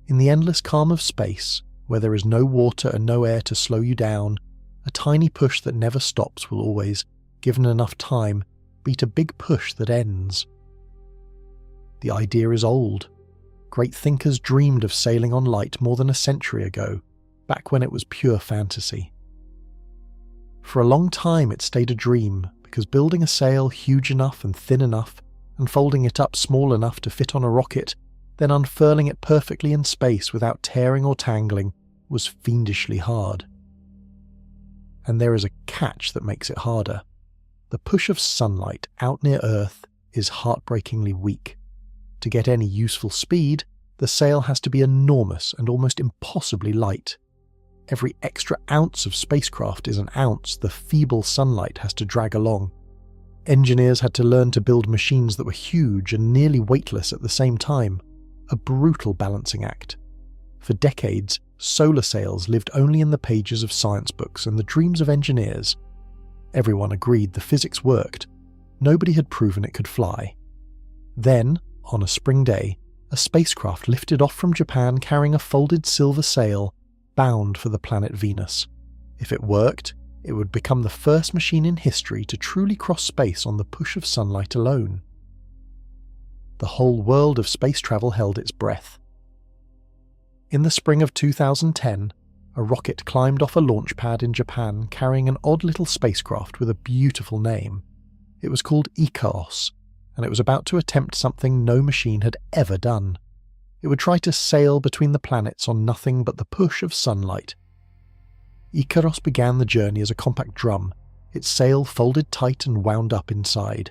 In the endless calm of space, where there is no water and no air to slow you down, a tiny push that never stops will always, given enough time, beat a big push that ends. The idea is old. Great thinkers dreamed of sailing on light more than a century ago, back when it was pure fantasy. For a long time it stayed a dream, because building a sail huge enough and thin enough, and folding it up small enough to fit on a rocket, then unfurling it perfectly in space without tearing or tangling, was fiendishly hard. And there is a catch that makes it harder. The push of sunlight out near Earth is heartbreakingly weak. To get any useful speed, the sail has to be enormous and almost impossibly light. Every extra ounce of spacecraft is an ounce the feeble sunlight has to drag along. Engineers had to learn to build machines that were huge and nearly weightless at the same time, a brutal balancing act. For decades, solar sails lived only in the pages of science books and the dreams of engineers. Everyone agreed the physics worked. Nobody had proven it could fly. Then, on a spring day, a spacecraft lifted off from Japan carrying a folded silver sail, bound for the planet Venus. If it worked, it would become the first machine in history to truly cross space on the push of sunlight alone. The whole world of space travel held its breath. In the spring of 2010, a rocket climbed off a launch pad in Japan carrying an odd little spacecraft with a beautiful name. It was called Icaros, and it was about to attempt something no machine had ever done. It would try to sail between the planets on nothing but the push of sunlight. Icaros began the journey as a compact drum, its sail folded tight and wound up inside.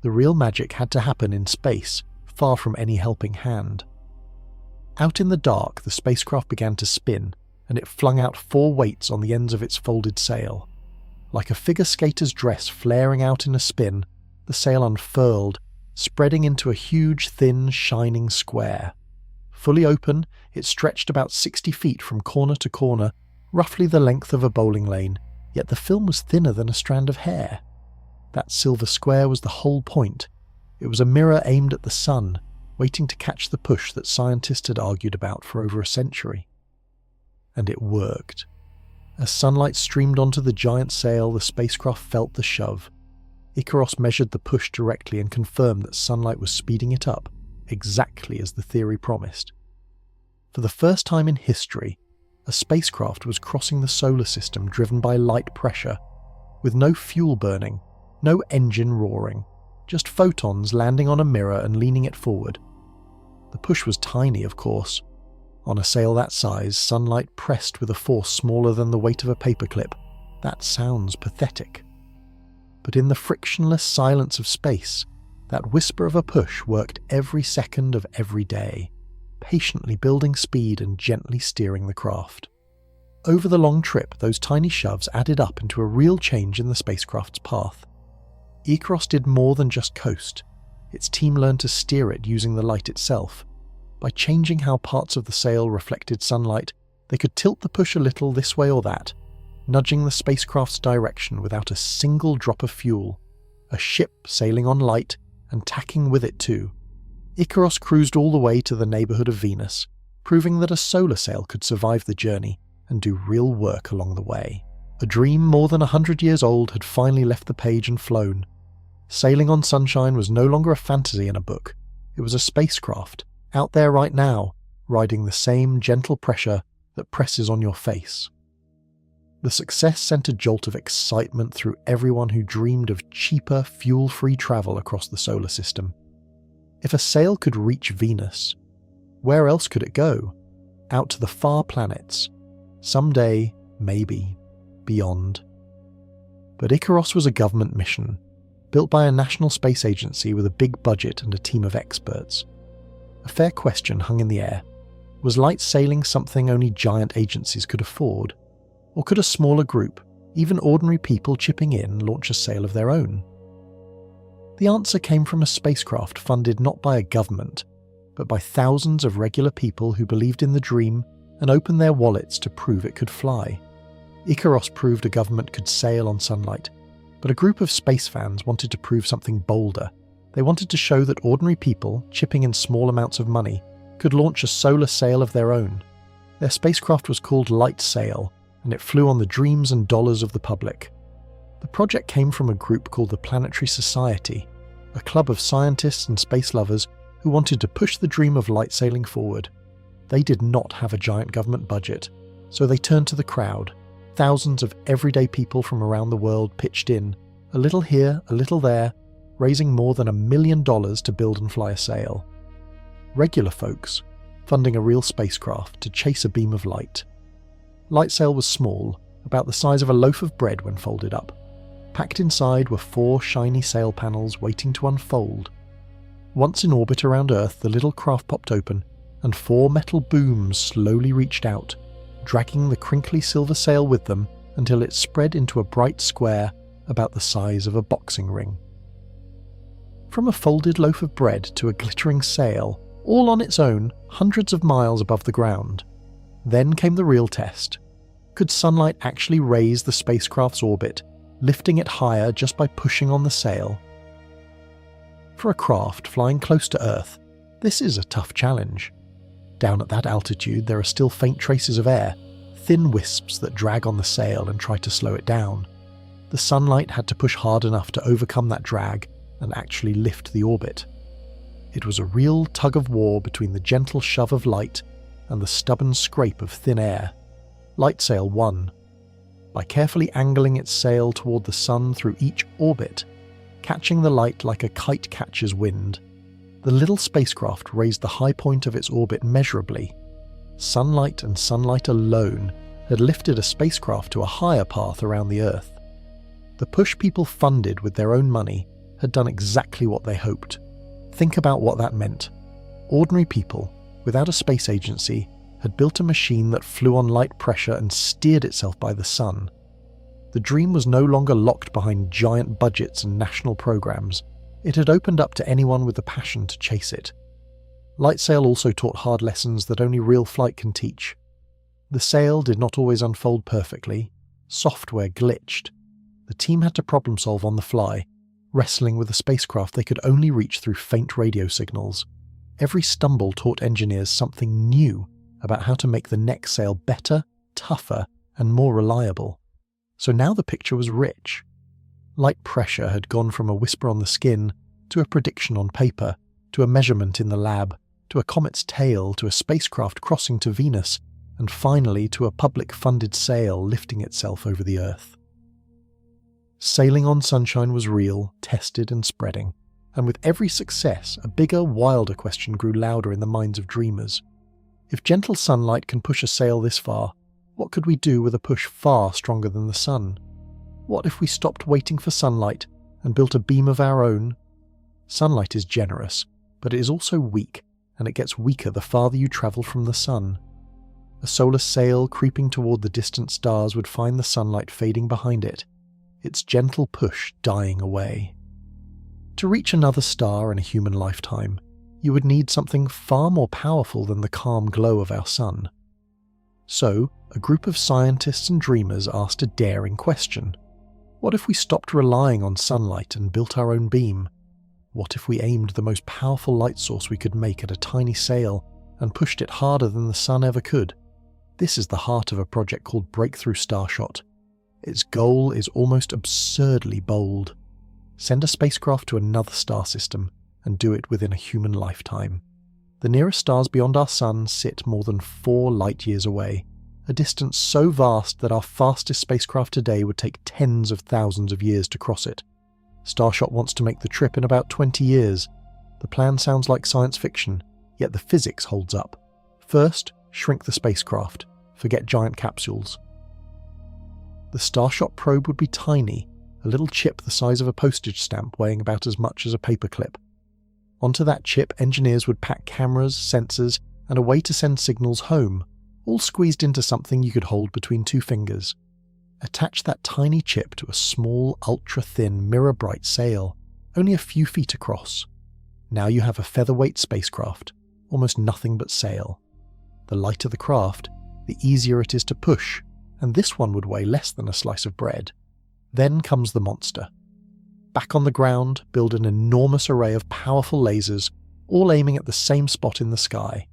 The real magic had to happen in space, far from any helping hand. Out in the dark, the spacecraft began to spin, and it flung out 4 weights on the ends of its folded sail. Like a figure skater's dress flaring out in a spin, the sail unfurled, spreading into a huge, thin, shining square. Fully open, it stretched about 60 feet from corner to corner, roughly the length of a bowling lane, yet the film was thinner than a strand of hair. That silver square was the whole point. It was a mirror aimed at the sun, waiting to catch the push that scientists had argued about for over a century. And it worked. As sunlight streamed onto the giant sail, the spacecraft felt the shove. Icaros measured the push directly and confirmed that sunlight was speeding it up, exactly as the theory promised. For the first time in history, a spacecraft was crossing the solar system driven by light pressure, with no fuel burning, no engine roaring, just photons landing on a mirror and leaning it forward. The push was tiny, of course. On a sail that size, sunlight pressed with a force smaller than the weight of a paperclip. That sounds pathetic. But in the frictionless silence of space, that whisper of a push worked every second of every day, patiently building speed and gently steering the craft. Over the long trip, those tiny shoves added up into a real change in the spacecraft's path. Icaros did more than just coast. Its team learned to steer it using the light itself. By changing how parts of the sail reflected sunlight, they could tilt the push a little this way or that, nudging the spacecraft's direction without a single drop of fuel. A ship sailing on light and tacking with it too. Icaros cruised all the way to the neighborhood of Venus, proving that a solar sail could survive the journey and do real work along the way. A dream more than 100 years old had finally left the page and flown. Sailing on sunshine was no longer a fantasy in a book. It was a spacecraft, out there right now, riding the same gentle pressure that presses on your face. The success sent a jolt of excitement through everyone who dreamed of cheaper, fuel-free travel across the solar system. If a sail could reach Venus, where else could it go? Out to the far planets. Someday, maybe, beyond. But Icaros was a government mission, built by a national space agency with a big budget and a team of experts. A fair question hung in the air. Was light sailing something only giant agencies could afford? Or could a smaller group, even ordinary people chipping in, launch a sail of their own? The answer came from a spacecraft funded not by a government, but by thousands of regular people who believed in the dream and opened their wallets to prove it could fly. Icaros proved a government could sail on sunlight, but a group of space fans wanted to prove something bolder. They wanted to show that ordinary people, chipping in small amounts of money, could launch a solar sail of their own. Their spacecraft was called Light Sail, and it flew on the dreams and dollars of the public. The project came from a group called the Planetary Society, a club of scientists and space lovers who wanted to push the dream of light sailing forward. They did not have a giant government budget, so they turned to the crowd. Thousands of everyday people from around the world pitched in, a little here, a little there, raising more than $1 million to build and fly a sail. Regular folks, funding a real spacecraft to chase a beam of light. Light sail was small, about the size of a loaf of bread when folded up. Packed inside were 4 shiny sail panels waiting to unfold. Once in orbit around Earth, the little craft popped open, and 4 metal booms slowly reached out, dragging the crinkly silver sail with them until it spread into a bright square about the size of a boxing ring. From a folded loaf of bread to a glittering sail, all on its own, hundreds of miles above the ground. Then came the real test. Could sunlight actually raise the spacecraft's orbit, lifting it higher just by pushing on the sail? For a craft flying close to Earth, this is a tough challenge. Down at that altitude, there are still faint traces of air, thin wisps that drag on the sail and try to slow it down. The sunlight had to push hard enough to overcome that drag and actually lift the orbit. It was a real tug-of-war between the gentle shove of light and the stubborn scrape of thin air. Light Sail won. By carefully angling its sail toward the sun through each orbit, catching the light like a kite catches wind, the little spacecraft raised the high point of its orbit measurably. Sunlight and sunlight alone had lifted a spacecraft to a higher path around the Earth. The push people funded with their own money had done exactly what they hoped. Think about what that meant. Ordinary people, without a space agency, had built a machine that flew on light pressure and steered itself by the sun. The dream was no longer locked behind giant budgets and national programs. It had opened up to anyone with the passion to chase it. Lightsail also taught hard lessons that only real flight can teach. The sail did not always unfold perfectly. Software glitched. The team had to problem solve on the fly, wrestling with a spacecraft they could only reach through faint radio signals. Every stumble taught engineers something new about how to make the next sail better, tougher, and more reliable. So now the picture was rich. Light pressure had gone from a whisper on the skin to a prediction on paper, to a measurement in the lab, to a comet's tail, to a spacecraft crossing to Venus, and finally to a public-funded sail lifting itself over the Earth. Sailing on sunshine was real, tested and spreading, and with every success, a bigger, wilder question grew louder in the minds of dreamers. If gentle sunlight can push a sail this far, what could we do with a push far stronger than the sun? What if we stopped waiting for sunlight and built a beam of our own? Sunlight is generous, but it is also weak, and it gets weaker the farther you travel from the sun. A solar sail creeping toward the distant stars would find the sunlight fading behind it, its gentle push dying away. To reach another star in a human lifetime, you would need something far more powerful than the calm glow of our sun. So, a group of scientists and dreamers asked a daring question. What if we stopped relying on sunlight and built our own beam? What if we aimed the most powerful light source we could make at a tiny sail and pushed it harder than the sun ever could? This is the heart of a project called Breakthrough Starshot. Its goal is almost absurdly bold. Send a spacecraft to another star system and do it within a human lifetime. The nearest stars beyond our sun sit more than 4 light-years away, a distance so vast that our fastest spacecraft today would take tens of thousands of years to cross it. Starshot wants to make the trip in about 20 years. The plan sounds like science fiction, yet the physics holds up. First, shrink the spacecraft. Forget giant capsules. The Starshot probe would be tiny, a little chip the size of a postage stamp weighing about as much as a paperclip. Onto that chip, engineers would pack cameras, sensors, and a way to send signals home, all squeezed into something you could hold between 2 fingers. Attach that tiny chip to a small, ultra-thin, mirror-bright sail, only a few feet across. Now you have a featherweight spacecraft, almost nothing but sail. The lighter the craft, the easier it is to push, and this one would weigh less than a slice of bread. Then comes the monster. Back on the ground, build an enormous array of powerful lasers, all aiming at the same spot in the sky.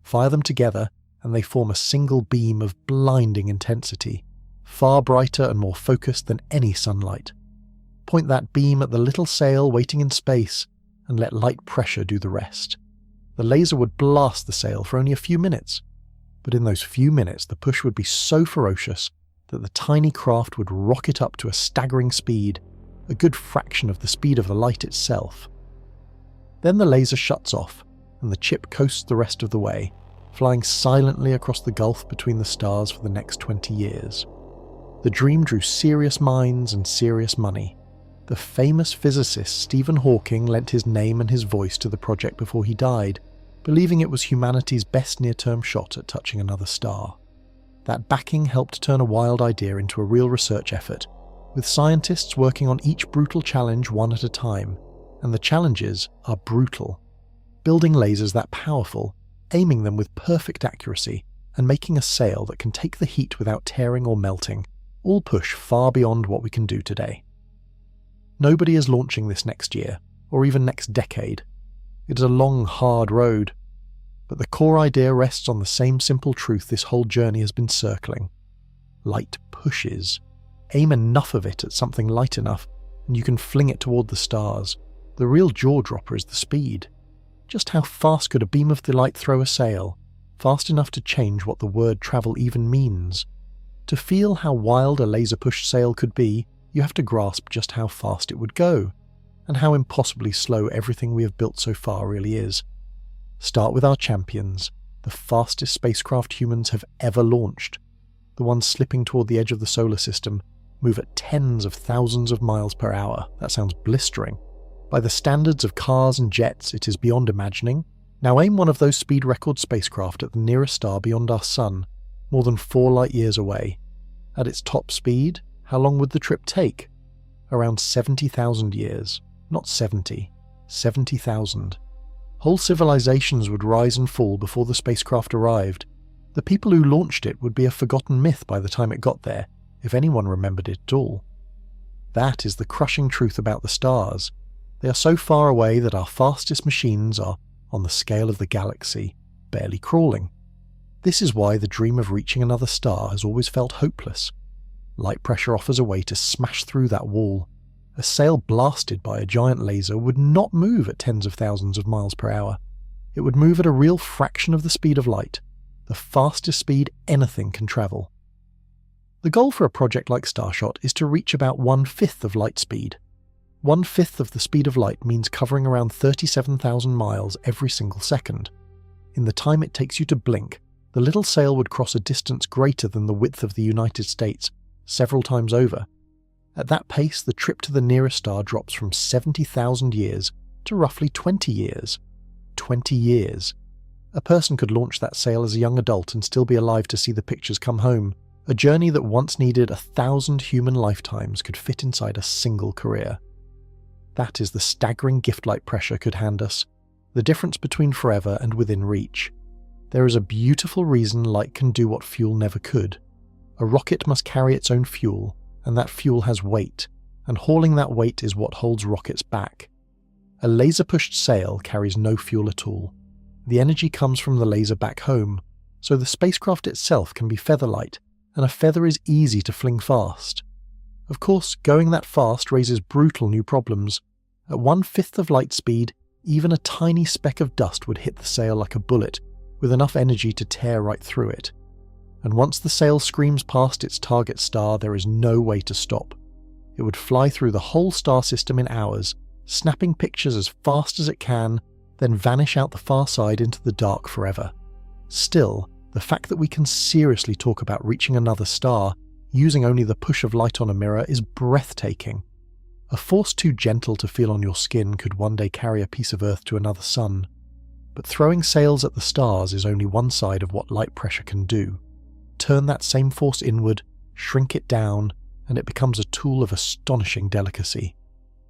Fire them together, and they form a single beam of blinding intensity, far brighter and more focused than any sunlight. Point that beam at the little sail waiting in space, and let light pressure do the rest. The laser would blast the sail for only a few minutes, but in those few minutes the push would be so ferocious that the tiny craft would rocket up to a staggering speed, a good fraction of the speed of the light itself. Then the laser shuts off, and the chip coasts the rest of the way, flying silently across the gulf between the stars for the next 20 years. The dream drew serious minds and serious money. The famous physicist Stephen Hawking lent his name and his voice to the project before he died, believing it was humanity's best near-term shot at touching another star. That backing helped turn a wild idea into a real research effort, with scientists working on each brutal challenge one at a time, and the challenges are brutal. Building lasers that powerful, aiming them with perfect accuracy, and making a sail that can take the heat without tearing or melting, all push far beyond what we can do today. Nobody is launching this next year, or even next decade. It is a long, hard road, but the core idea rests on the same simple truth this whole journey has been circling. Light pushes. Aim enough of it at something light enough, and you can fling it toward the stars. The real jaw-dropper is the speed. Just how fast could a beam of the light throw a sail? Fast enough to change what the word travel even means. To feel how wild a laser-pushed sail could be, you have to grasp just how fast it would go, and how impossibly slow everything we have built so far really is. Start with our champions, the fastest spacecraft humans have ever launched. The ones slipping toward the edge of the solar system move at tens of thousands of miles per hour. That sounds blistering. By the standards of cars and jets, it is beyond imagining. Now aim one of those speed record spacecraft at the nearest star beyond our sun, more than 4 light years away. At its top speed, how long would the trip take? Around 70,000 years. Not 70. 70,000. Whole civilizations would rise and fall before the spacecraft arrived. The people who launched it would be a forgotten myth by the time it got there, if anyone remembered it at all. That is the crushing truth about the stars. They are so far away that our fastest machines are, on the scale of the galaxy, barely crawling. This is why the dream of reaching another star has always felt hopeless. Light pressure offers a way to smash through that wall. A sail blasted by a giant laser would not move at tens of thousands of miles per hour. It would move at a real fraction of the speed of light, the fastest speed anything can travel. The goal for a project like Starshot is to reach about 1/5 of light speed. 1/5 of the speed of light means covering around 37,000 miles every single second. In the time it takes you to blink, the little sail would cross a distance greater than the width of the United States, several times over. At that pace, the trip to the nearest star drops from 70,000 years to roughly 20 years. 20 years. A person could launch that sail as a young adult and still be alive to see the pictures come home. A journey that once needed 1,000 human lifetimes could fit inside a single career. That is the staggering gift light pressure could hand us, the difference between forever and within reach. There is a beautiful reason light can do what fuel never could. A rocket must carry its own fuel, and that fuel has weight, and hauling that weight is what holds rockets back. A laser-pushed sail carries no fuel at all. The energy comes from the laser back home, so the spacecraft itself can be feather-light, and a feather is easy to fling fast. Of course, going that fast raises brutal new problems. At 1/5 of light speed, even a tiny speck of dust would hit the sail like a bullet, with enough energy to tear right through it. And once the sail screams past its target star, there is no way to stop. It would fly through the whole star system in hours, snapping pictures as fast as it can, then vanish out the far side into the dark forever. Still, the fact that we can seriously talk about reaching another star using only the push of light on a mirror is breathtaking. A force too gentle to feel on your skin could one day carry a piece of Earth to another sun. But throwing sails at the stars is only one side of what light pressure can do. Turn that same force inward, shrink it down, and it becomes a tool of astonishing delicacy.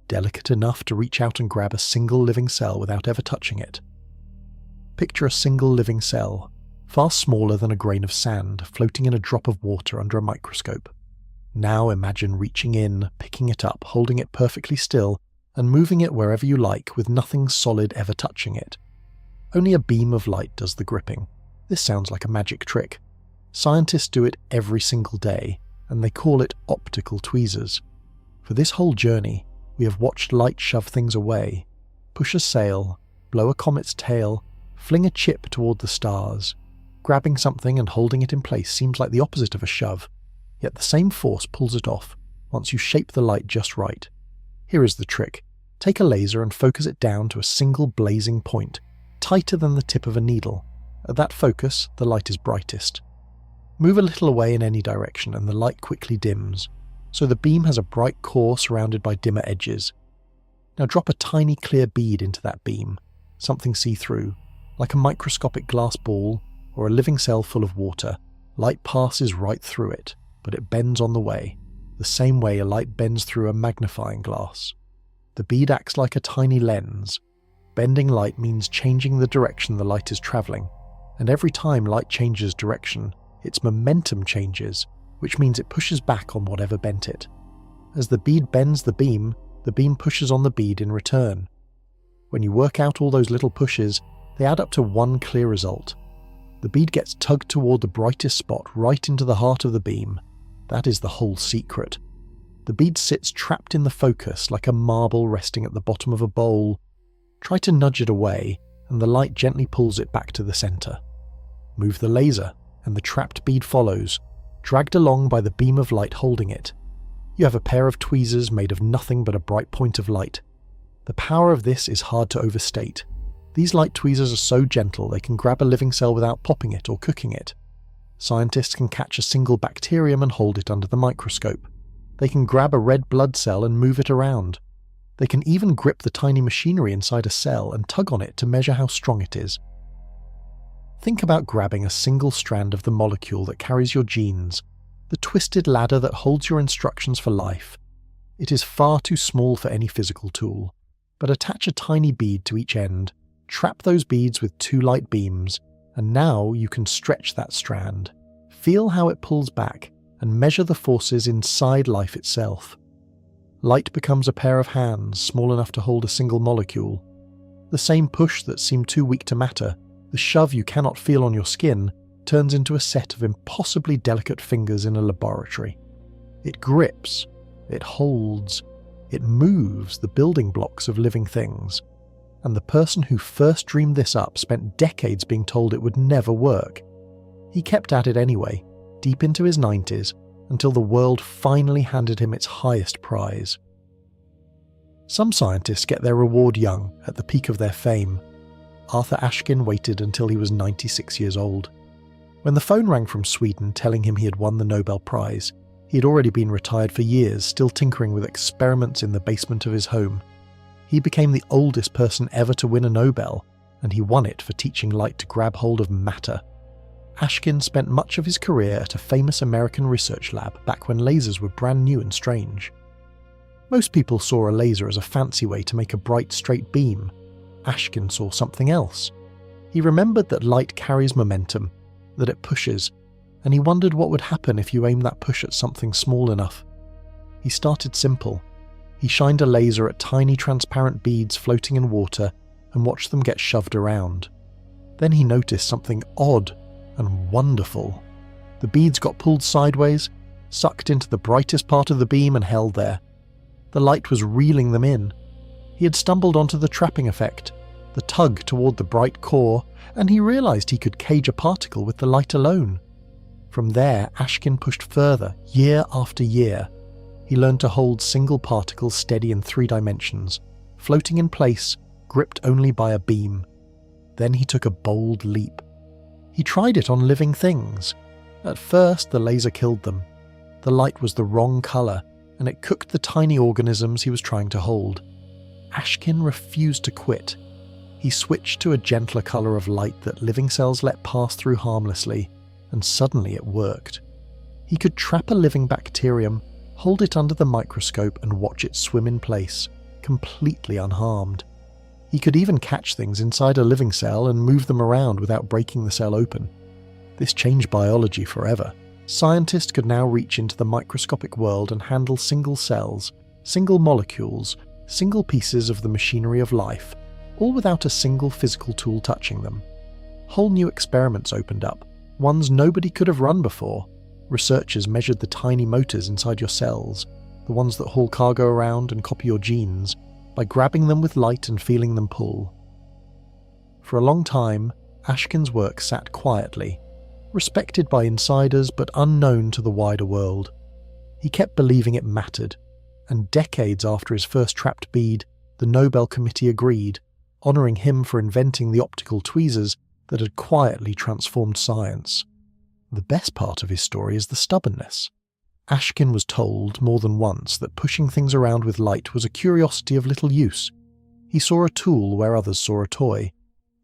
Delicate enough to reach out and grab a single living cell without ever touching it. Picture a single living cell, far smaller than a grain of sand, floating in a drop of water under a microscope. Now imagine reaching in, picking it up, holding it perfectly still, and moving it wherever you like with nothing solid ever touching it. Only a beam of light does the gripping. This sounds like a magic trick. Scientists do it every single day, and they call it optical tweezers. For this whole journey, we have watched light shove things away, push a sail, blow a comet's tail, fling a chip toward the stars. Grabbing something and holding it in place seems like the opposite of a shove, yet the same force pulls it off once you shape the light just right. Here is the trick. Take a laser and focus it down to a single blazing point, tighter than the tip of a needle. At that focus, the light is brightest. Move a little away in any direction and the light quickly dims, so the beam has a bright core surrounded by dimmer edges. Now drop a tiny clear bead into that beam, something see-through, like a microscopic glass ball or a living cell full of water. Light passes right through it, but it bends on the way, the same way a light bends through a magnifying glass. The bead acts like a tiny lens. Bending light means changing the direction the light is travelling, and every time light changes direction, its momentum changes, which means it pushes back on whatever bent it. As the bead bends the beam pushes on the bead in return. When you work out all those little pushes, they add up to one clear result. The bead gets tugged toward the brightest spot right into the heart of the beam. That is the whole secret. The bead sits trapped in the focus like a marble resting at the bottom of a bowl. Try to nudge it away, and the light gently pulls it back to the center. Move the laser, and the trapped bead follows, dragged along by the beam of light holding it. You have a pair of tweezers made of nothing but a bright point of light. The power of this is hard to overstate. These light tweezers are so gentle they can grab a living cell without popping it or cooking it. Scientists can catch a single bacterium and hold it under the microscope. They can grab a red blood cell and move it around. They can even grip the tiny machinery inside a cell and tug on it to measure how strong it is. Think about grabbing a single strand of the molecule that carries your genes, the twisted ladder that holds your instructions for life. It is far too small for any physical tool, but attach a tiny bead to each end, trap those beads with 2 light beams, and now you can stretch that strand, feel how it pulls back, and measure the forces inside life itself. Light becomes a pair of hands small enough to hold a single molecule. The same push that seemed too weak to matter, the shove you cannot feel on your skin, turns into a set of impossibly delicate fingers in a laboratory. It grips, it holds, it moves the building blocks of living things. And the person who first dreamed this up spent decades being told it would never work. He kept at it anyway, deep into his 90s, until the world finally handed him its highest prize. Some scientists get their reward young, at the peak of their fame. Arthur Ashkin waited until he was 96 years old. When the phone rang from Sweden telling him he had won the Nobel Prize, he had already been retired for years, still tinkering with experiments in the basement of his home. He became the oldest person ever to win a Nobel, and he won it for teaching light to grab hold of matter. Ashkin spent much of his career at a famous American research lab back when lasers were brand new and strange. Most people saw a laser as a fancy way to make a bright straight beam. Ashkin saw something else. He remembered that light carries momentum, that it pushes, and he wondered what would happen if you aimed that push at something small enough. He started simple. He shined a laser at tiny transparent beads floating in water and watched them get shoved around. Then he noticed something odd and wonderful. The beads got pulled sideways, sucked into the brightest part of the beam and held there. The light was reeling them in. He had stumbled onto the trapping effect, the tug toward the bright core, and he realized he could cage a particle with the light alone. From there, Ashkin pushed further, year after year. He learned to hold single particles steady in 3 dimensions, floating in place, gripped only by a beam. Then he took a bold leap. He tried it on living things. At first, the laser killed them. The light was the wrong color, and it cooked the tiny organisms he was trying to hold. Ashkin refused to quit. He switched to a gentler color of light that living cells let pass through harmlessly, and suddenly it worked. He could trap a living bacterium, hold it under the microscope and watch it swim in place, completely unharmed. He could even catch things inside a living cell and move them around without breaking the cell open. This changed biology forever. Scientists could now reach into the microscopic world and handle single cells, single molecules, single pieces of the machinery of life, all without a single physical tool touching them. Whole new experiments opened up, ones nobody could have run before. Researchers measured the tiny motors inside your cells, the ones that haul cargo around and copy your genes, by grabbing them with light and feeling them pull. For a long time, Ashkin's work sat quietly, respected by insiders but unknown to the wider world. He kept believing it mattered, and decades after his first trapped bead, the Nobel Committee agreed, honouring him for inventing the optical tweezers that had quietly transformed science. The best part of his story is the stubbornness. Ashkin was told more than once that pushing things around with light was a curiosity of little use. He saw a tool where others saw a toy.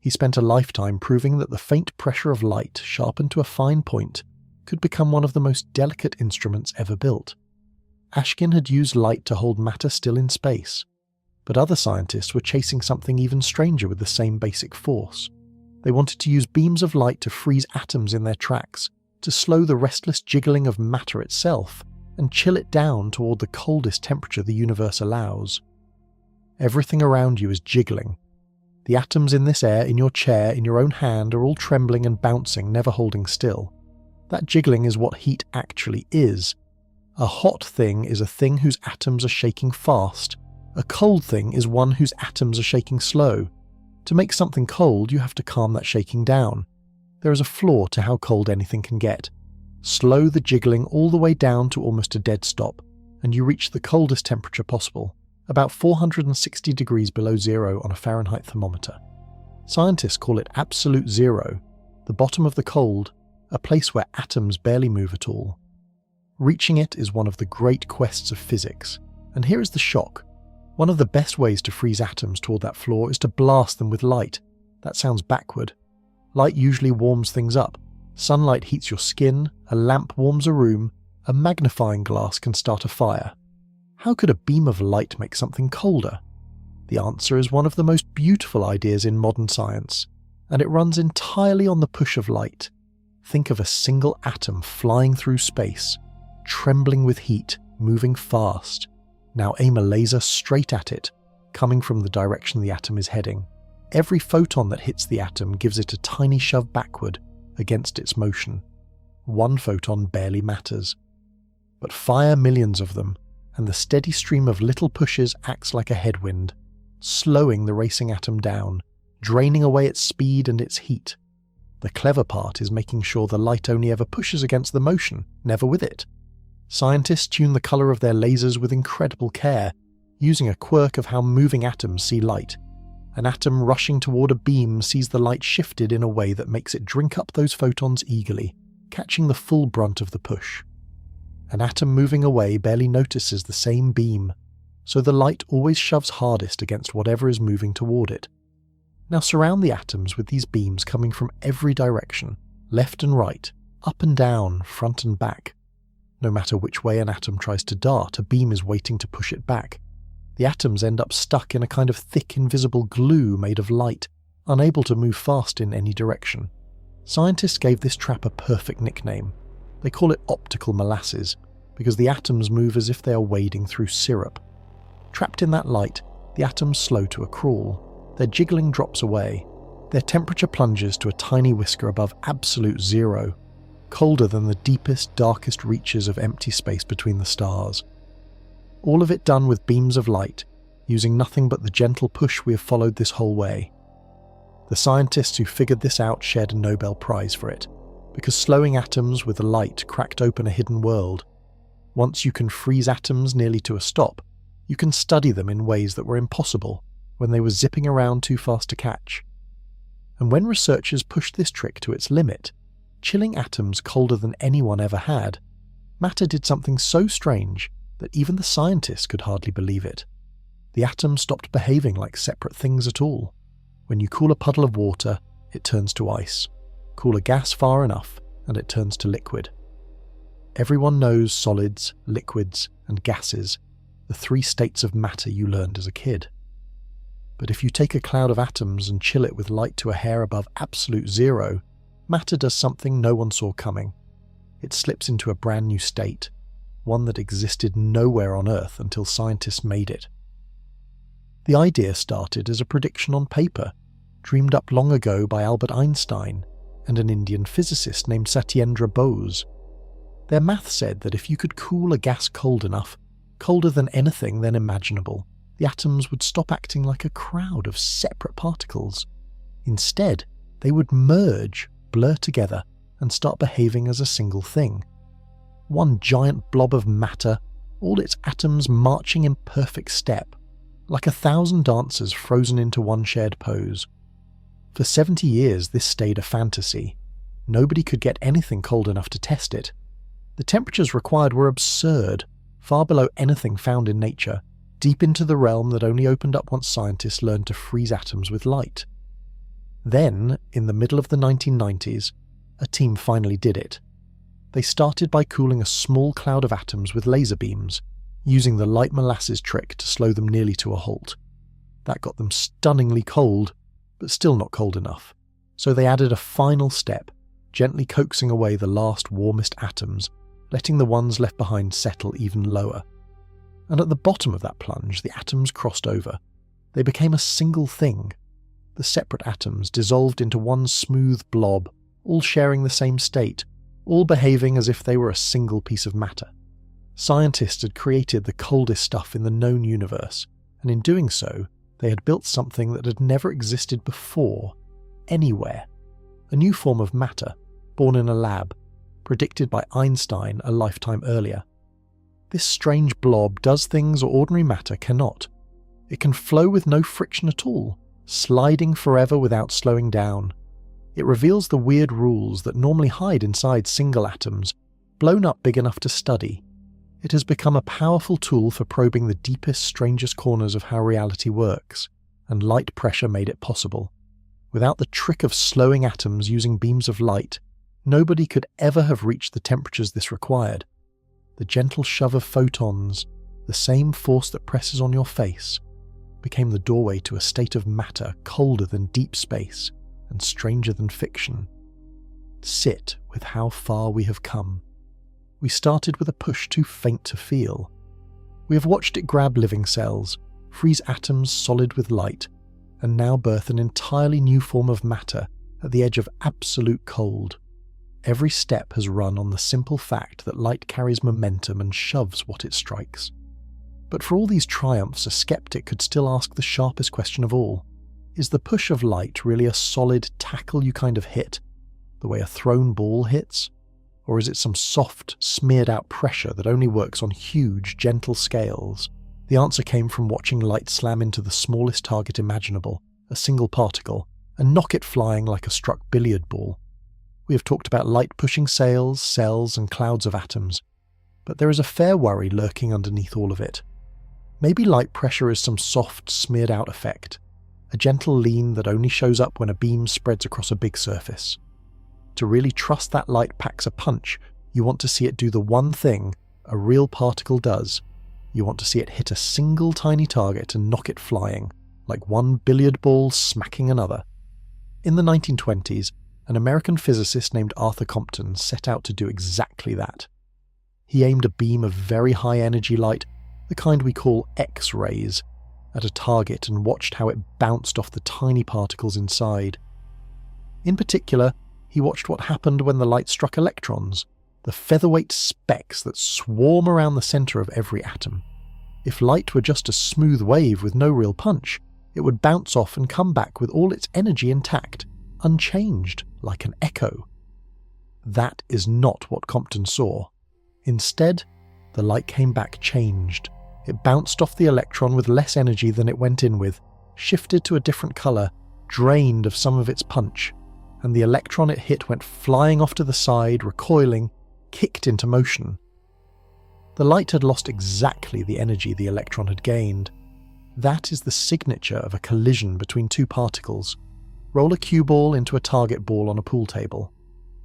He spent a lifetime proving that the faint pressure of light, sharpened to a fine point, could become one of the most delicate instruments ever built. Ashkin had used light to hold matter still in space, but other scientists were chasing something even stranger with the same basic force. They wanted to use beams of light to freeze atoms in their tracks, to slow the restless jiggling of matter itself, and chill it down toward the coldest temperature the universe allows. Everything around you is jiggling. The atoms in this air, in your chair, in your own hand are all trembling and bouncing, never holding still. That jiggling is what heat actually is. A hot thing is a thing whose atoms are shaking fast. A cold thing is one whose atoms are shaking slow. To make something cold, you have to calm that shaking down. There is a flaw to how cold anything can get. Slow the jiggling all the way down to almost a dead stop, and you reach the coldest temperature possible, about 460 degrees below zero on a Fahrenheit thermometer. Scientists call it absolute zero, the bottom of the cold, a place where atoms barely move at all. Reaching it is one of the great quests of physics, and here is the shock. One of the best ways to freeze atoms toward that flaw is to blast them with light. That sounds backward. Light usually warms things up. Sunlight heats your skin, a lamp warms a room, a magnifying glass can start a fire. How could a beam of light make something colder? The answer is one of the most beautiful ideas in modern science, and it runs entirely on the push of light. Think of a single atom flying through space, trembling with heat, moving fast. Now aim a laser straight at it, coming from the direction the atom is heading. Every photon that hits the atom gives it a tiny shove backward against its motion. One photon barely matters. But fire millions of them, and the steady stream of little pushes acts like a headwind, slowing the racing atom down, draining away its speed and its heat. The clever part is making sure the light only ever pushes against the motion, never with it. Scientists tune the colour of their lasers with incredible care, using a quirk of how moving atoms see light. An atom rushing toward a beam sees the light shifted in a way that makes it drink up those photons eagerly, catching the full brunt of the push. An atom moving away barely notices the same beam, so the light always shoves hardest against whatever is moving toward it. Now surround the atoms with these beams coming from every direction, left and right, up and down, front and back. No matter which way an atom tries to dart, a beam is waiting to push it back. The atoms end up stuck in a kind of thick invisible glue made of light, unable to move fast in any direction. Scientists gave this trap a perfect nickname. They call it optical molasses, because the atoms move as if they are wading through syrup. Trapped in that light, the atoms slow to a crawl. Their jiggling drops away. Their temperature plunges to a tiny whisker above absolute zero, colder than the deepest, darkest reaches of empty space between the stars. All of it done with beams of light, using nothing but the gentle push we have followed this whole way. The scientists who figured this out shared a Nobel Prize for it, because slowing atoms with the light cracked open a hidden world. Once you can freeze atoms nearly to a stop, you can study them in ways that were impossible when they were zipping around too fast to catch. And when researchers pushed this trick to its limit, chilling atoms colder than anyone ever had, matter did something so strange that even the scientists could hardly believe it. The atom stopped behaving like separate things at all. When you cool a puddle of water, it turns to ice. Cool a gas far enough, and it turns to liquid. Everyone knows solids, liquids, and gases, the three states of matter you learned as a kid. But if you take a cloud of atoms and chill it with light to a hair above absolute zero, matter does something no one saw coming. It slips into a brand new state, one that existed nowhere on Earth until scientists made it. The idea started as a prediction on paper, dreamed up long ago by Albert Einstein and an Indian physicist named Satyendra Bose. Their math said that if you could cool a gas cold enough, colder than anything then imaginable, the atoms would stop acting like a crowd of separate particles. Instead, they would merge, blur together, and start behaving as a single thing. One giant blob of matter, all its atoms marching in perfect step, like 1,000 dancers frozen into one shared pose. For 70 years this stayed a fantasy. Nobody could get anything cold enough to test it. The temperatures required were absurd, far below anything found in nature, deep into the realm that only opened up once scientists learned to freeze atoms with light. Then, in the middle of the 1990s, a team finally did it. They started by cooling a small cloud of atoms with laser beams, using the light molasses trick to slow them nearly to a halt. That got them stunningly cold, but still not cold enough. So they added a final step, gently coaxing away the last warmest atoms, letting the ones left behind settle even lower. And at the bottom of that plunge, the atoms crossed over. They became a single thing. The separate atoms dissolved into one smooth blob, all sharing the same state, all behaving as if they were a single piece of matter. Scientists had created the coldest stuff in the known universe, and in doing so, they had built something that had never existed before, anywhere. A new form of matter, born in a lab, predicted by Einstein a lifetime earlier. This strange blob does things ordinary matter cannot. It can flow with no friction at all, sliding forever without slowing down. It reveals the weird rules that normally hide inside single atoms, blown up big enough to study. It has become a powerful tool for probing the deepest, strangest corners of how reality works, and light pressure made it possible. Without the trick of slowing atoms using beams of light, nobody could ever have reached the temperatures this required. The gentle shove of photons, the same force that presses on your face, became the doorway to a state of matter colder than deep space and stranger than fiction. Sit with how far we have come. We started with a push too faint to feel. We have watched it grab living cells, freeze atoms solid with light, and now birth an entirely new form of matter at the edge of absolute cold. Every step has run on the simple fact that light carries momentum and shoves what it strikes. But for all these triumphs, a skeptic could still ask the sharpest question of all. Is the push of light really a solid tackle you kind of hit, the way a thrown ball hits? Or is it some soft, smeared-out pressure that only works on huge, gentle scales? The answer came from watching light slam into the smallest target imaginable, a single particle, and knock it flying like a struck billiard ball. We have talked about light pushing sails, cells, and clouds of atoms, but there is a fair worry lurking underneath all of it. Maybe light pressure is some soft, smeared-out effect, a gentle lean that only shows up when a beam spreads across a big surface. To really trust that light packs a punch, you want to see it do the one thing a real particle does. You want to see it hit a single tiny target and knock it flying, like one billiard ball smacking another. In the 1920s, an American physicist named Arthur Compton set out to do exactly that. He aimed a beam of very high energy light, the kind we call X-rays, at a target and watched how it bounced off the tiny particles inside. In particular, he watched what happened when the light struck electrons, the featherweight specks that swarm around the center of every atom. If light were just a smooth wave with no real punch, it would bounce off and come back with all its energy intact, unchanged, like an echo. That is not what Compton saw. Instead, the light came back changed. It bounced off the electron with less energy than it went in with, shifted to a different color, drained of some of its punch, and the electron it hit went flying off to the side, recoiling, kicked into motion. The light had lost exactly the energy the electron had gained. That is the signature of a collision between two particles. Roll a cue ball into a target ball on a pool table.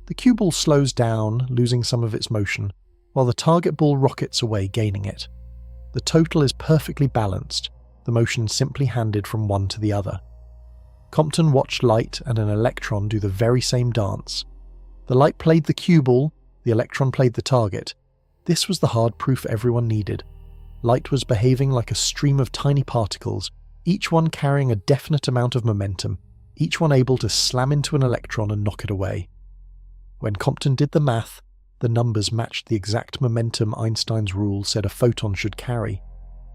The cue ball slows down, losing some of its motion, while the target ball rockets away, gaining it. The total is perfectly balanced, the motion simply handed from one to the other. Compton watched light and an electron do the very same dance. The light played the cue ball, the electron played the target. This was the hard proof everyone needed. Light was behaving like a stream of tiny particles, each one carrying a definite amount of momentum, each one able to slam into an electron and knock it away. When Compton did the math, the numbers matched the exact momentum Einstein's rule said a photon should carry.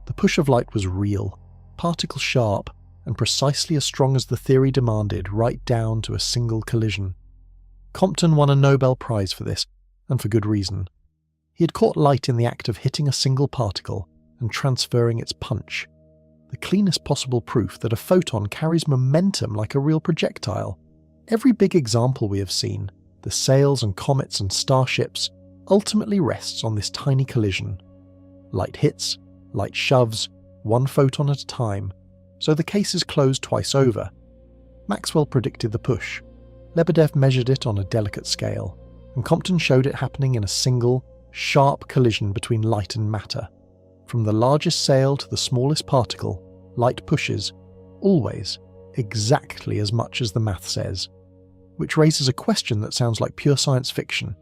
The push of light was real, particle sharp, and precisely as strong as the theory demanded, right down to a single collision. Compton won a Nobel Prize for this, and for good reason. He had caught light in the act of hitting a single particle and transferring its punch. The cleanest possible proof that a photon carries momentum like a real projectile. Every big example we have seen, the sails and comets and starships, ultimately rests on this tiny collision. Light hits, light shoves, one photon at a time, so the case is closed twice over. Maxwell predicted the push. Lebedev measured it on a delicate scale, and Compton showed it happening in a single, sharp collision between light and matter. From the largest sail to the smallest particle, light pushes, always, exactly as much as the math says. Which raises a question that sounds like pure science fiction.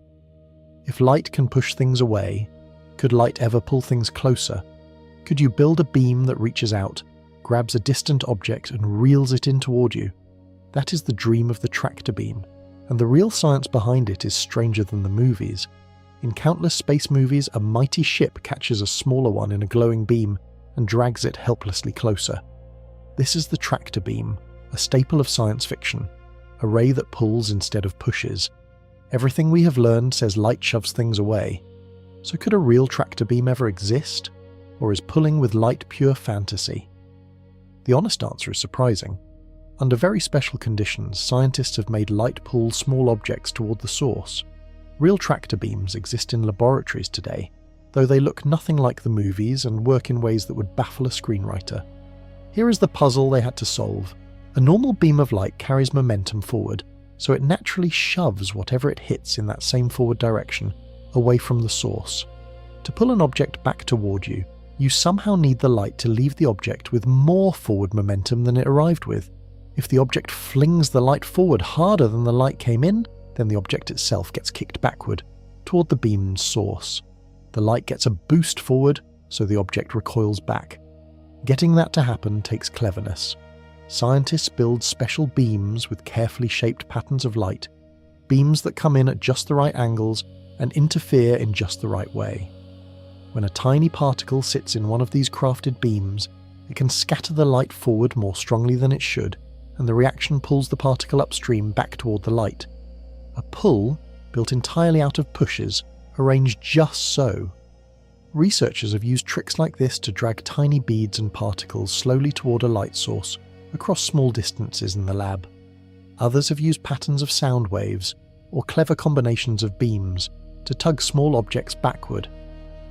If light can push things away, could light ever pull things closer? Could you build a beam that reaches out, grabs a distant object and reels it in toward you? That is the dream of the tractor beam, and the real science behind it is stranger than the movies. In countless space movies, a mighty ship catches a smaller one in a glowing beam and drags it helplessly closer. This is the tractor beam, a staple of science fiction, a ray that pulls instead of pushes. Everything we have learned says light shoves things away. So could a real tractor beam ever exist? Or is pulling with light pure fantasy? The honest answer is surprising. Under very special conditions, scientists have made light pull small objects toward the source. Real tractor beams exist in laboratories today, though they look nothing like the movies and work in ways that would baffle a screenwriter. Here is the puzzle they had to solve. A normal beam of light carries momentum forward, so it naturally shoves whatever it hits in that same forward direction away from the source. To pull an object back toward you, you somehow need the light to leave the object with more forward momentum than it arrived with. If the object flings the light forward harder than the light came in, then the object itself gets kicked backward, toward the beam's source. The light gets a boost forward, so the object recoils back. Getting that to happen takes cleverness. Scientists build special beams with carefully shaped patterns of light, beams that come in at just the right angles and interfere in just the right way. When a tiny particle sits in one of these crafted beams, it can scatter the light forward more strongly than it should, and the reaction pulls the particle upstream back toward the light. A pull, built entirely out of pushes, arranged just so. Researchers have used tricks like this to drag tiny beads and particles slowly toward a light source, across small distances in the lab. Others have used patterns of sound waves, or clever combinations of beams, to tug small objects backward.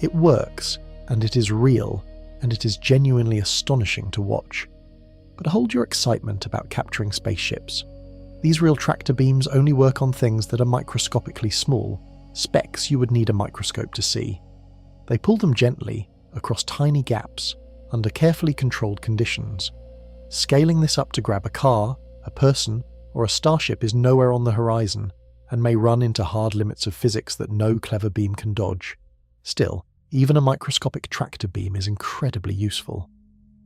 It works, and it is real, and it is genuinely astonishing to watch. But hold your excitement about capturing spaceships. These real tractor beams only work on things that are microscopically small, specks you would need a microscope to see. They pull them gently, across tiny gaps, under carefully controlled conditions. Scaling this up to grab a car, a person, or a starship is nowhere on the horizon, and may run into hard limits of physics that no clever beam can dodge. Still, even a microscopic tractor beam is incredibly useful.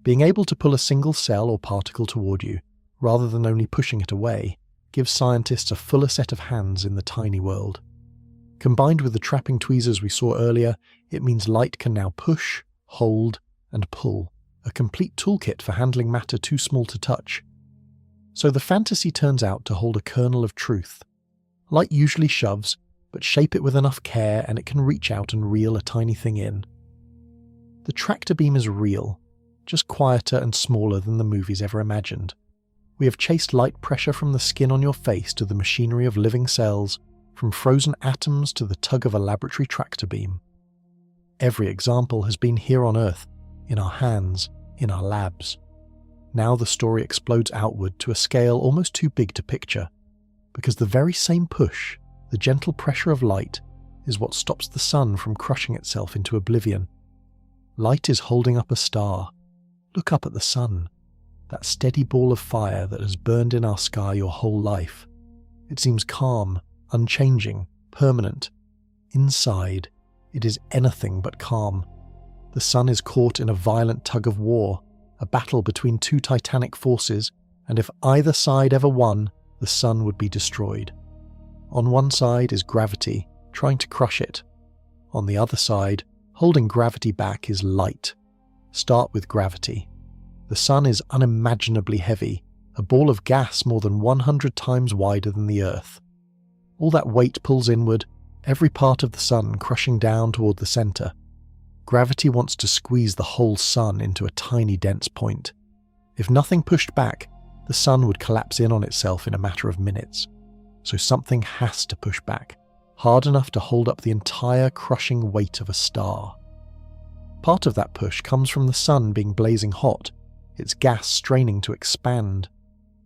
Being able to pull a single cell or particle toward you, rather than only pushing it away, gives scientists a fuller set of hands in the tiny world. Combined with the trapping tweezers we saw earlier, it means light can now push, hold, and pull, a complete toolkit for handling matter too small to touch. So the fantasy turns out to hold a kernel of truth. Light usually shoves, but shape it with enough care and it can reach out and reel a tiny thing in. The tractor beam is real, just quieter and smaller than the movies ever imagined. We have chased light pressure from the skin on your face to the machinery of living cells, from frozen atoms to the tug of a laboratory tractor beam. Every example has been here on Earth, in our hands, in our labs. Now the story explodes outward to a scale almost too big to picture, because the very same push, the gentle pressure of light, is what stops the sun from crushing itself into oblivion. Light is holding up a star. Look up at the sun, that steady ball of fire that has burned in our sky your whole life. It seems calm, unchanging, permanent. Inside, it is anything but calm. The sun is caught in a violent tug of war, a battle between two titanic forces, and if either side ever won, the sun would be destroyed. On one side is gravity, trying to crush it. On the other side, holding gravity back, is light. Start with gravity. The sun is unimaginably heavy, a ball of gas more than 100 times wider than the Earth. All that weight pulls inward, every part of the sun crushing down toward the center. Gravity wants to squeeze the whole sun into a tiny dense point. If nothing pushed back, the sun would collapse in on itself in a matter of minutes. So something has to push back, hard enough to hold up the entire crushing weight of a star. Part of that push comes from the sun being blazing hot, its gas straining to expand.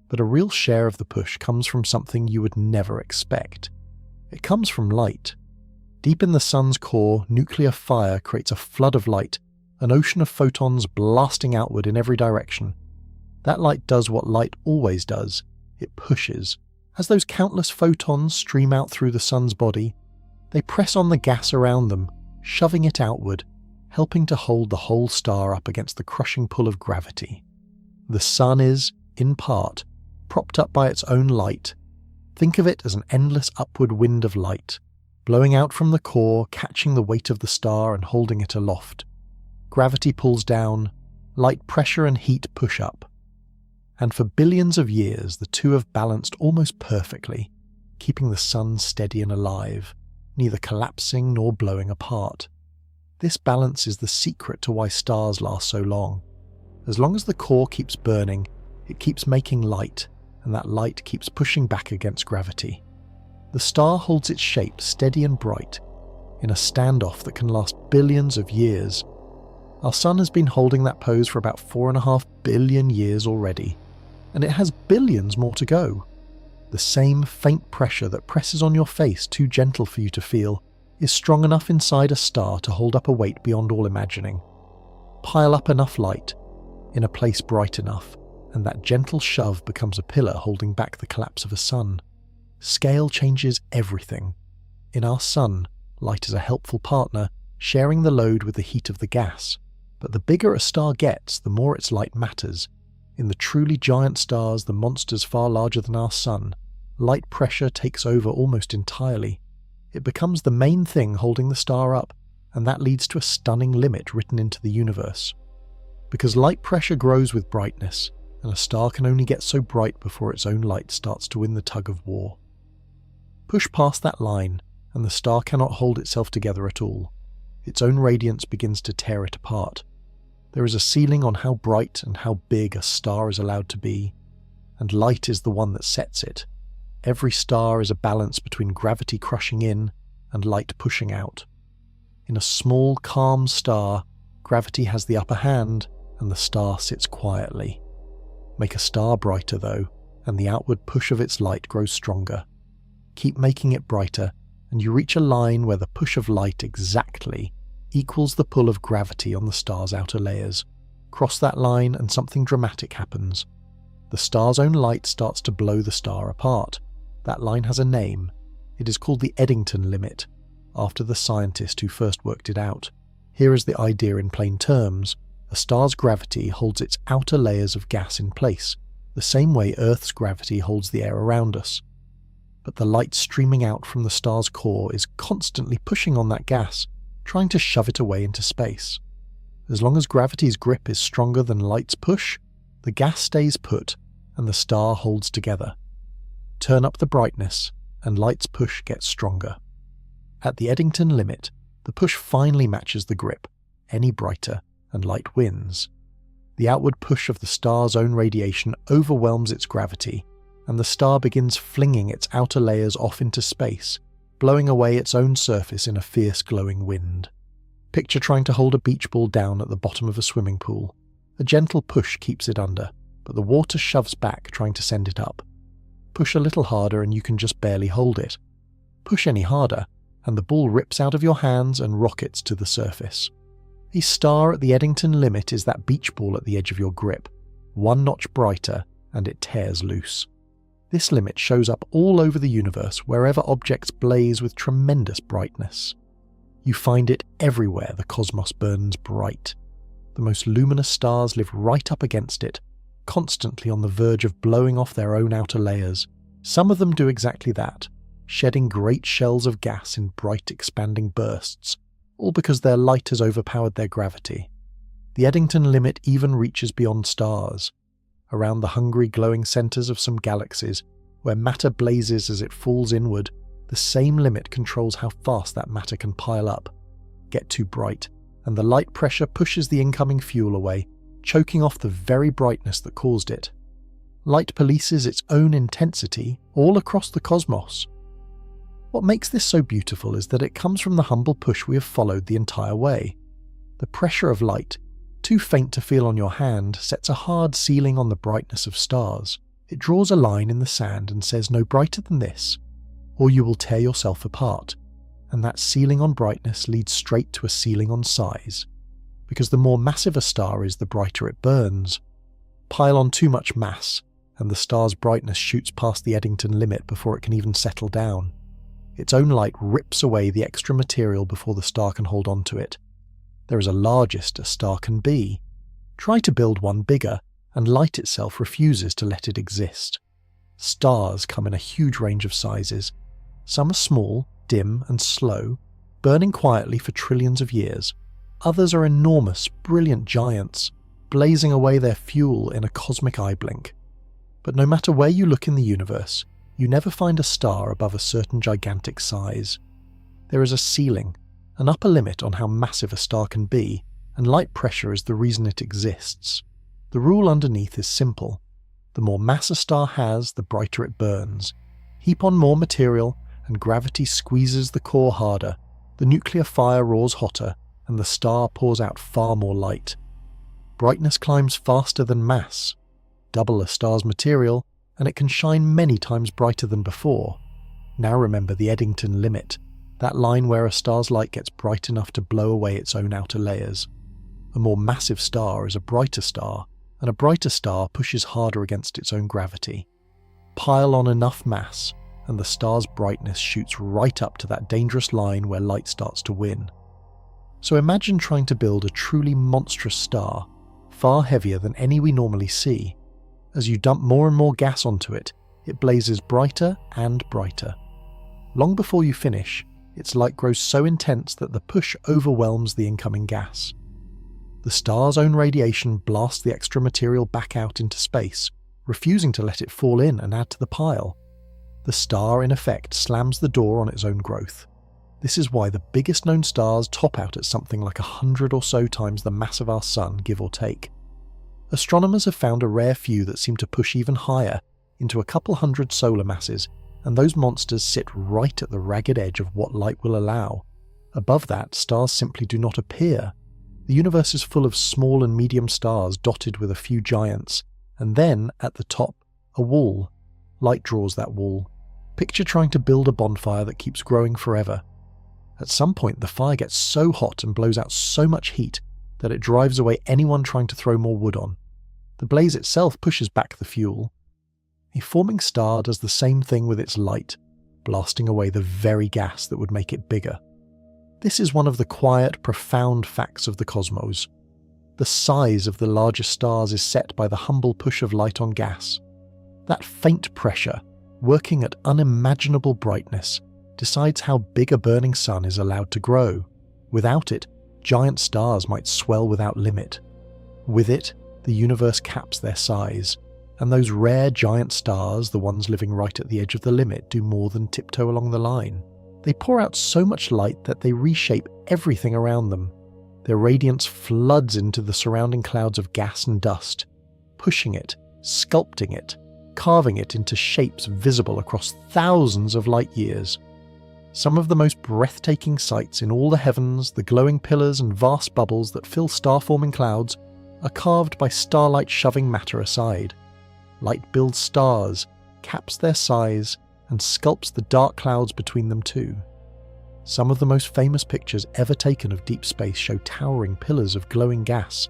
But a real share of the push comes from something you would never expect. It comes from light. Deep in the sun's core, nuclear fire creates a flood of light, an ocean of photons blasting outward in every direction. That light does what light always does. It pushes. As those countless photons stream out through the sun's body, they press on the gas around them, shoving it outward, helping to hold the whole star up against the crushing pull of gravity. The sun is, in part, propped up by its own light. Think of it as an endless upward wind of light, blowing out from the core, catching the weight of the star and holding it aloft. Gravity pulls down, light pressure and heat push up. And for billions of years, the two have balanced almost perfectly, keeping the sun steady and alive, neither collapsing nor blowing apart. This balance is the secret to why stars last so long. As long as the core keeps burning, it keeps making light, and that light keeps pushing back against gravity. The star holds its shape steady and bright. in a standoff that can last billions of years. Our sun has been holding that pose for about 4.5 billion years already, and it has billions more to go. The same faint pressure that presses on your face too gentle for you to feel is strong enough inside a star to hold up a weight beyond all imagining. Pile up enough light, in a place bright enough, and that gentle shove becomes a pillar holding back the collapse of a sun. Scale changes everything. In our sun, light is a helpful partner, sharing the load with the heat of the gas. But the bigger a star gets, the more its light matters. In the truly giant stars, the monsters far larger than our sun, light pressure takes over almost entirely. It becomes the main thing holding the star up, and that leads to a stunning limit written into the universe. Because light pressure grows with brightness, and a star can only get so bright before its own light starts to win the tug of war. Push past that line, and the star cannot hold itself together at all. Its own radiance begins to tear it apart. There is a ceiling on how bright and how big a star is allowed to be, and light is the one that sets it. Every star is a balance between gravity crushing in and light pushing out. In a small, calm star, gravity has the upper hand, and the star sits quietly. Make a star brighter, though, and the outward push of its light grows stronger. Keep making it brighter, and you reach a line where the push of light exactly equals the pull of gravity on the star's outer layers. Cross that line and something dramatic happens. The star's own light starts to blow the star apart. That line has a name. It is called the Eddington limit, after the scientist who first worked it out. Here is the idea in plain terms. A star's gravity holds its outer layers of gas in place, the same way Earth's gravity holds the air around us. But the light streaming out from the star's core is constantly pushing on that gas, trying to shove it away into space. As long as gravity's grip is stronger than light's push, the gas stays put and the star holds together. Turn up the brightness, and light's push gets stronger. At the Eddington limit, the push finally matches the grip, any brighter, and light wins. The outward push of the star's own radiation overwhelms its gravity, and the star begins flinging its outer layers off into space, blowing away its own surface in a fierce glowing wind. Picture trying to hold a beach ball down at the bottom of a swimming pool. A gentle push keeps it under, but the water shoves back trying to send it up. Push a little harder and you can just barely hold it. Push any harder, and the ball rips out of your hands and rockets to the surface. A star at the Eddington limit is that beach ball at the edge of your grip, one notch brighter, and it tears loose. This limit shows up all over the universe wherever objects blaze with tremendous brightness. You find it everywhere the cosmos burns bright. The most luminous stars live right up against it, constantly on the verge of blowing off their own outer layers. Some of them do exactly that, shedding great shells of gas in bright expanding bursts, all because their light has overpowered their gravity. The Eddington limit even reaches beyond stars. Around the hungry glowing centres of some galaxies, where matter blazes as it falls inward, the same limit controls how fast that matter can pile up, get too bright, and the light pressure pushes the incoming fuel away, choking off the very brightness that caused it. Light polices its own intensity all across the cosmos. What makes this so beautiful is that it comes from the humble push we have followed the entire way. The pressure of light, too faint to feel on your hand, sets a hard ceiling on the brightness of stars. It draws a line in the sand and says no brighter than this, or you will tear yourself apart. And that ceiling on brightness leads straight to a ceiling on size. Because the more massive a star is, the brighter it burns. Pile on too much mass, and the star's brightness shoots past the Eddington limit before it can even settle down. Its own light rips away the extra material before the star can hold on to it. There is a largest a star can be. Try to build one bigger, and light itself refuses to let it exist. Stars come in a huge range of sizes. Some are small, dim and slow, burning quietly for trillions of years. Others are enormous, brilliant giants, blazing away their fuel in a cosmic eye blink. But no matter where you look in the universe, you never find a star above a certain gigantic size. There is a ceiling, an upper limit on how massive a star can be, and light pressure is the reason it exists. The rule underneath is simple. The more mass a star has, the brighter it burns. Heap on more material, and gravity squeezes the core harder, The nuclear fire roars hotter, and the star pours out far more light. Brightness climbs faster than mass. Double a star's material, and it can shine many times brighter than before. Now remember the Eddington limit, that line where a star's light gets bright enough to blow away its own outer layers. A more massive star is a brighter star, and a brighter star pushes harder against its own gravity. Pile on enough mass, and the star's brightness shoots right up to that dangerous line where light starts to win. So imagine trying to build a truly monstrous star, far heavier than any we normally see. As you dump more and more gas onto it, it blazes brighter and brighter. Long before you finish, its light grows so intense that the push overwhelms the incoming gas. The star's own radiation blasts the extra material back out into space, refusing to let it fall in and add to the pile. The star, in effect, slams the door on its own growth. This is why the biggest known stars top out at something like 100 or so times the mass of our Sun, give or take. Astronomers have found a rare few that seem to push even higher, into a couple hundred solar masses, and those monsters sit right at the ragged edge of what light will allow. Above that, stars simply do not appear. The universe is full of small and medium stars dotted with a few giants, and then, at the top, a wall. Light draws that wall. Picture trying to build a bonfire that keeps growing forever. At some point, the fire gets so hot and blows out so much heat that it drives away anyone trying to throw more wood on. The blaze itself pushes back the fuel. A forming star does the same thing with its light, blasting away the very gas that would make it bigger. This is one of the quiet, profound facts of the cosmos. The size of the largest stars is set by the humble push of light on gas. That faint pressure, working at unimaginable brightness, decides how big a burning sun is allowed to grow. Without it, giant stars might swell without limit. With it, the universe caps their size, and those rare giant stars, the ones living right at the edge of the limit, do more than tiptoe along the line. They pour out so much light that they reshape everything around them. Their radiance floods into the surrounding clouds of gas and dust, pushing it, sculpting it, carving it into shapes visible across thousands of light years. Some of the most breathtaking sights in all the heavens, the glowing pillars and vast bubbles that fill star-forming clouds, are carved by starlight shoving matter aside. Light builds stars, caps their size, and sculpts the dark clouds between them too. Some of the most famous pictures ever taken of deep space show towering pillars of glowing gas,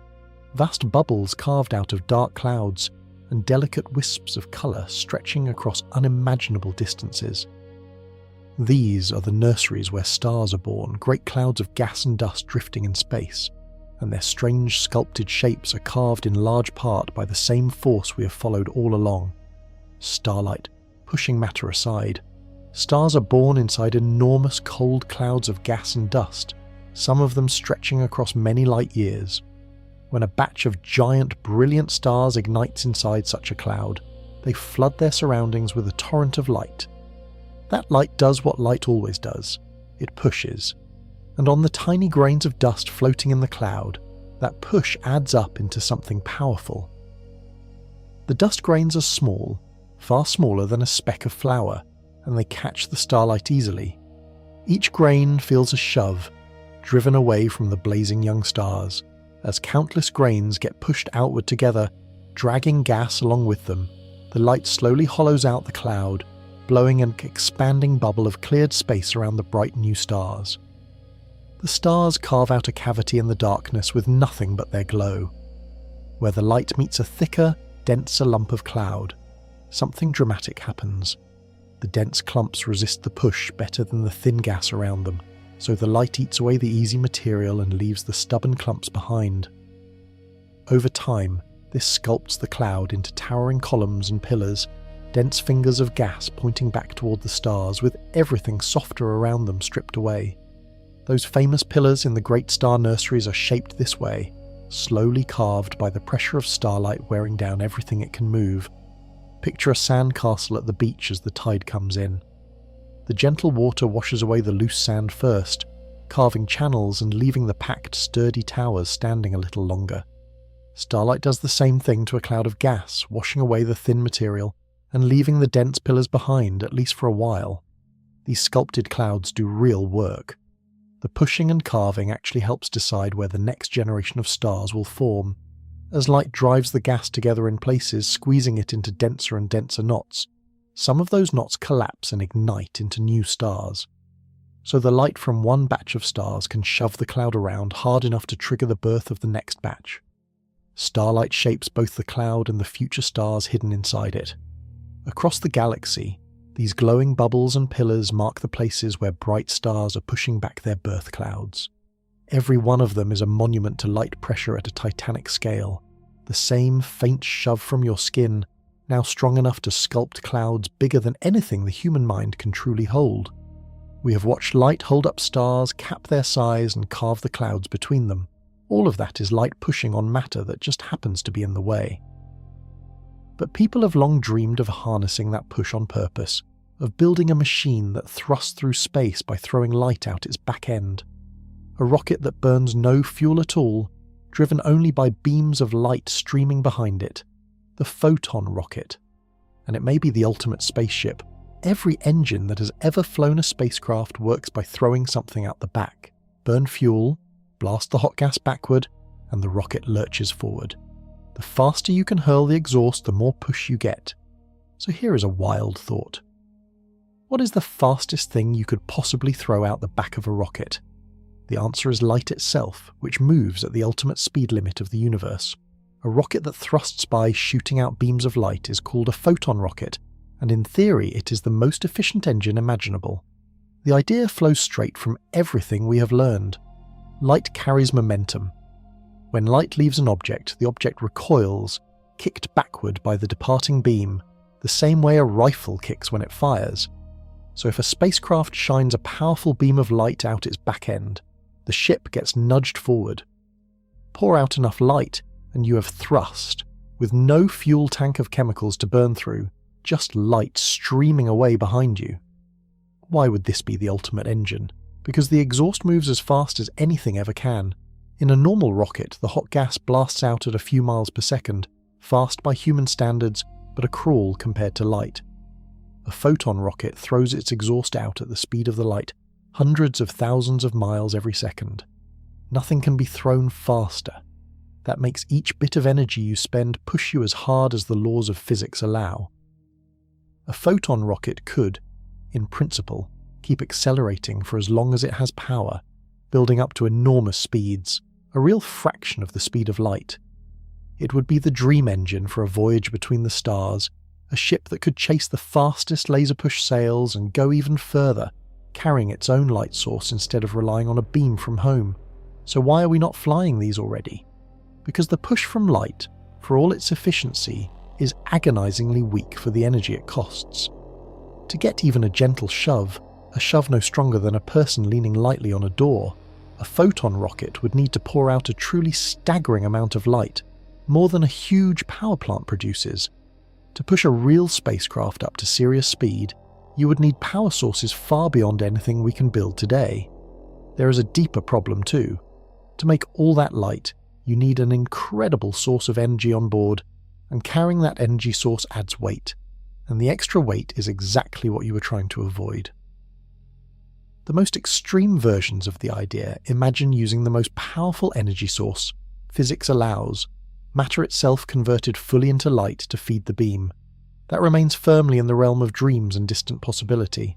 vast bubbles carved out of dark clouds, and delicate wisps of colour stretching across unimaginable distances. These are the nurseries where stars are born, great clouds of gas and dust drifting in space, and their strange sculpted shapes are carved in large part by the same force we have followed all along. Starlight, pushing matter aside. Stars are born inside enormous cold clouds of gas and dust, some of them stretching across many light years. When a batch of giant, brilliant stars ignites inside such a cloud, they flood their surroundings with a torrent of light. That light does what light always does. It pushes. And on the tiny grains of dust floating in the cloud, that push adds up into something powerful. The dust grains are small, far smaller than a speck of flour, and they catch the starlight easily. Each grain feels a shove, driven away from the blazing young stars, as countless grains get pushed outward together, dragging gas along with them. The light slowly hollows out the cloud, blowing an expanding bubble of cleared space around the bright new stars. The stars carve out a cavity in the darkness with nothing but their glow. Where the light meets a thicker, denser lump of cloud, something dramatic happens. The dense clumps resist the push better than the thin gas around them, so the light eats away the easy material and leaves the stubborn clumps behind. Over time, this sculpts the cloud into towering columns and pillars, dense fingers of gas pointing back toward the stars with everything softer around them stripped away. Those famous pillars in the great star nurseries are shaped this way, slowly carved by the pressure of starlight wearing down everything it can move. Picture a sand castle at the beach as the tide comes in. The gentle water washes away the loose sand first, carving channels and leaving the packed, sturdy towers standing a little longer. Starlight does the same thing to a cloud of gas, washing away the thin material and leaving the dense pillars behind, at least for a while. These sculpted clouds do real work. The pushing and carving actually helps decide where the next generation of stars will form. As light drives the gas together in places, squeezing it into denser and denser knots, some of those knots collapse and ignite into new stars. So the light from one batch of stars can shove the cloud around hard enough to trigger the birth of the next batch. Starlight shapes both the cloud and the future stars hidden inside it. Across the galaxy, these glowing bubbles and pillars mark the places where bright stars are pushing back their birth clouds. Every one of them is a monument to light pressure at a titanic scale, the same faint shove from your skin, now strong enough to sculpt clouds bigger than anything the human mind can truly hold. We have watched light hold up stars, cap their size, and carve the clouds between them. All of that is light pushing on matter that just happens to be in the way. But people have long dreamed of harnessing that push on purpose, of building a machine that thrusts through space by throwing light out its back end. A rocket that burns no fuel at all, driven only by beams of light streaming behind it. The photon rocket. And it may be the ultimate spaceship. Every engine that has ever flown a spacecraft works by throwing something out the back. Burn fuel, blast the hot gas backward, and the rocket lurches forward. The faster you can hurl the exhaust, the more push you get. So here is a wild thought. What is the fastest thing you could possibly throw out the back of a rocket? The answer is light itself, which moves at the ultimate speed limit of the universe. A rocket that thrusts by shooting out beams of light is called a photon rocket, and in theory it is the most efficient engine imaginable. The idea flows straight from everything we have learned. Light carries momentum. When light leaves an object, the object recoils, kicked backward by the departing beam, the same way a rifle kicks when it fires. So if a spacecraft shines a powerful beam of light out its back end, the ship gets nudged forward. Pour out enough light, and you have thrust, with no fuel tank of chemicals to burn through, just light streaming away behind you. Why would this be the ultimate engine? Because the exhaust moves as fast as anything ever can. In a normal rocket, the hot gas blasts out at a few miles per second, fast by human standards, but a crawl compared to light. A photon rocket throws its exhaust out at the speed of the light, hundreds of thousands of miles every second. Nothing can be thrown faster. That makes each bit of energy you spend push you as hard as the laws of physics allow. A photon rocket could, in principle, keep accelerating for as long as it has power, building up to enormous speeds, a real fraction of the speed of light. It would be the dream engine for a voyage between the stars, a ship that could chase the fastest laser-push sails and go even further, carrying its own light source instead of relying on a beam from home. So why are we not flying these already? Because the push from light, for all its efficiency, is agonizingly weak for the energy it costs. To get even a gentle shove, a shove no stronger than a person leaning lightly on a door, a photon rocket would need to pour out a truly staggering amount of light, more than a huge power plant produces. To push a real spacecraft up to serious speed, you would need power sources far beyond anything we can build today. There is a deeper problem too. To make all that light, you need an incredible source of energy on board, and carrying that energy source adds weight, and the extra weight is exactly what you were trying to avoid. The most extreme versions of the idea imagine using the most powerful energy source physics allows, matter itself converted fully into light to feed the beam. That remains firmly in the realm of dreams and distant possibility.